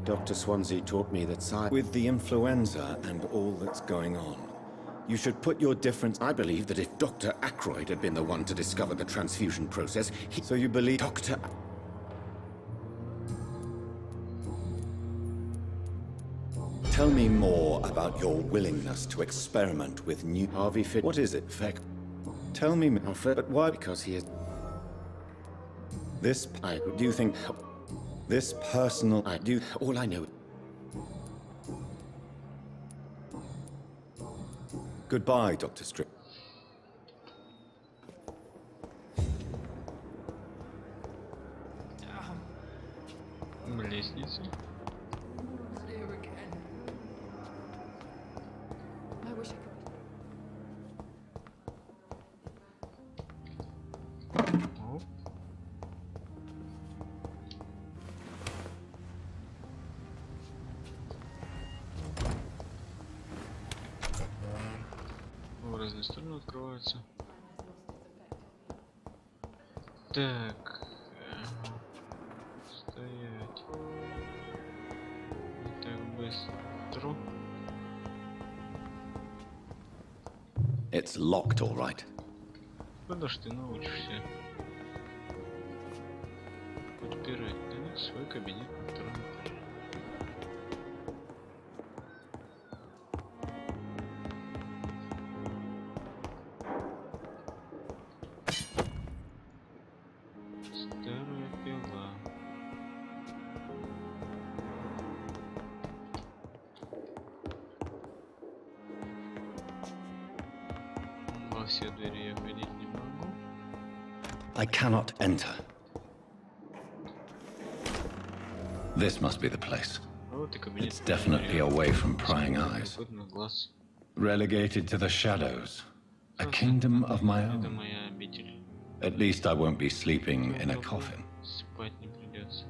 Dr. Swansea taught me that with the influenza and all that's going on, you should put your difference... I believe that if Dr. Ackroyd had been the one to discover the transfusion process, So you believe... Dr. Tell me more about your willingness to experiment with new... Harvey Fit... What is it? Fact. Tell me... But why? Because he is... This... Do you think... This personal... All I know... Goodbye, Dr. Strip. Лестница. I wish I could. В разные стороны открываются. Так. Стоять. Так быстро. It's locked, all right. Куда ж ты научишься подпирать, да? Свой кабинет на втором этаже. Старая пила. Во все двери я ходить не могу. I cannot enter. This must be the place. Вот и кабинет. It's definitely away from prying eyes. Глаз. Relegated to the shadows. A kingdom of my Это own. моя обитель. At least I won't be sleeping in a coffin. Спать не придется.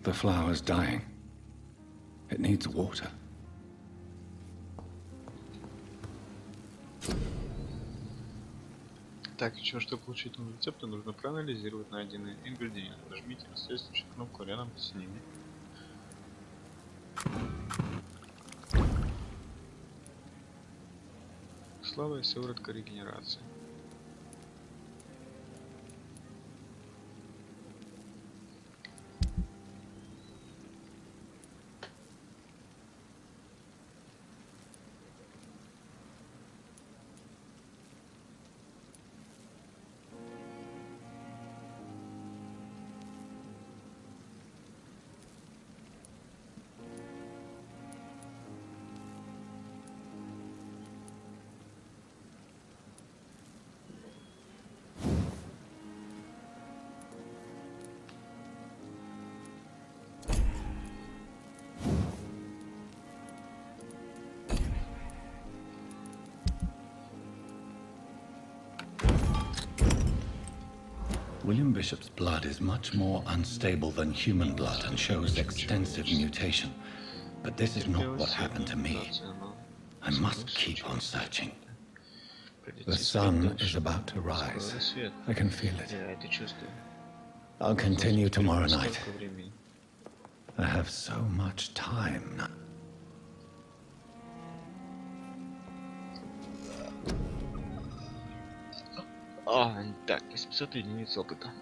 The flower's dying. It needs water. Так, еще чтобы получить новый рецепт, нужно проанализировать найденные ингредиенты. Нажмите на соответствующую кнопку рядом с ними. Слава и сыворотка регенерации. William Bishop's blood is much more unstable than human blood and shows extensive mutation. But this is not what happened to me. I must keep on searching. The sun is about to rise. I can feel it. I'll continue tomorrow night. I have so much time now. Так, 800 единиц опыта.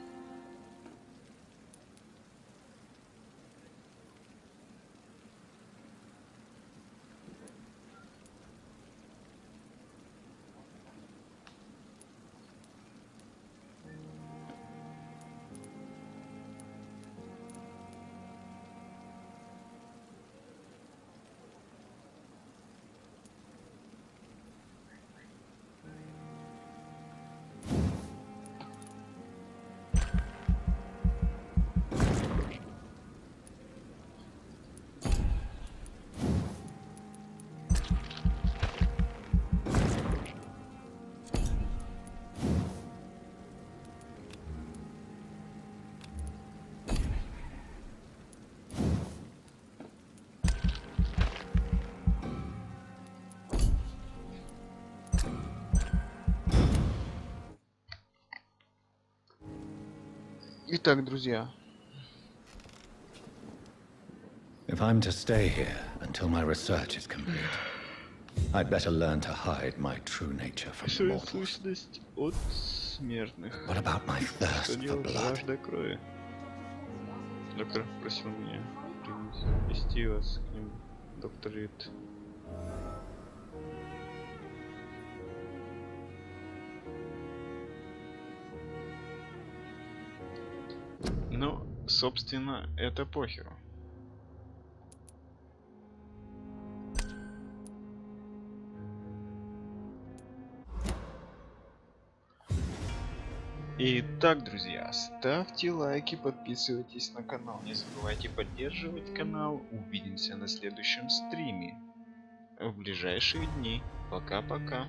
Итак, друзья. If I'm to stay here until my research is complete, I'd better learn to hide my true nature from the mortals. От смертных. What about my thirst for blood? Жажда крови. Доктор просил меня привести вас к ним, доктор Рид. Ну, собственно, это похеру. Итак, друзья, ставьте лайки, подписывайтесь на канал, не забывайте поддерживать канал. Увидимся на следующем стриме в ближайшие дни. Пока-пока.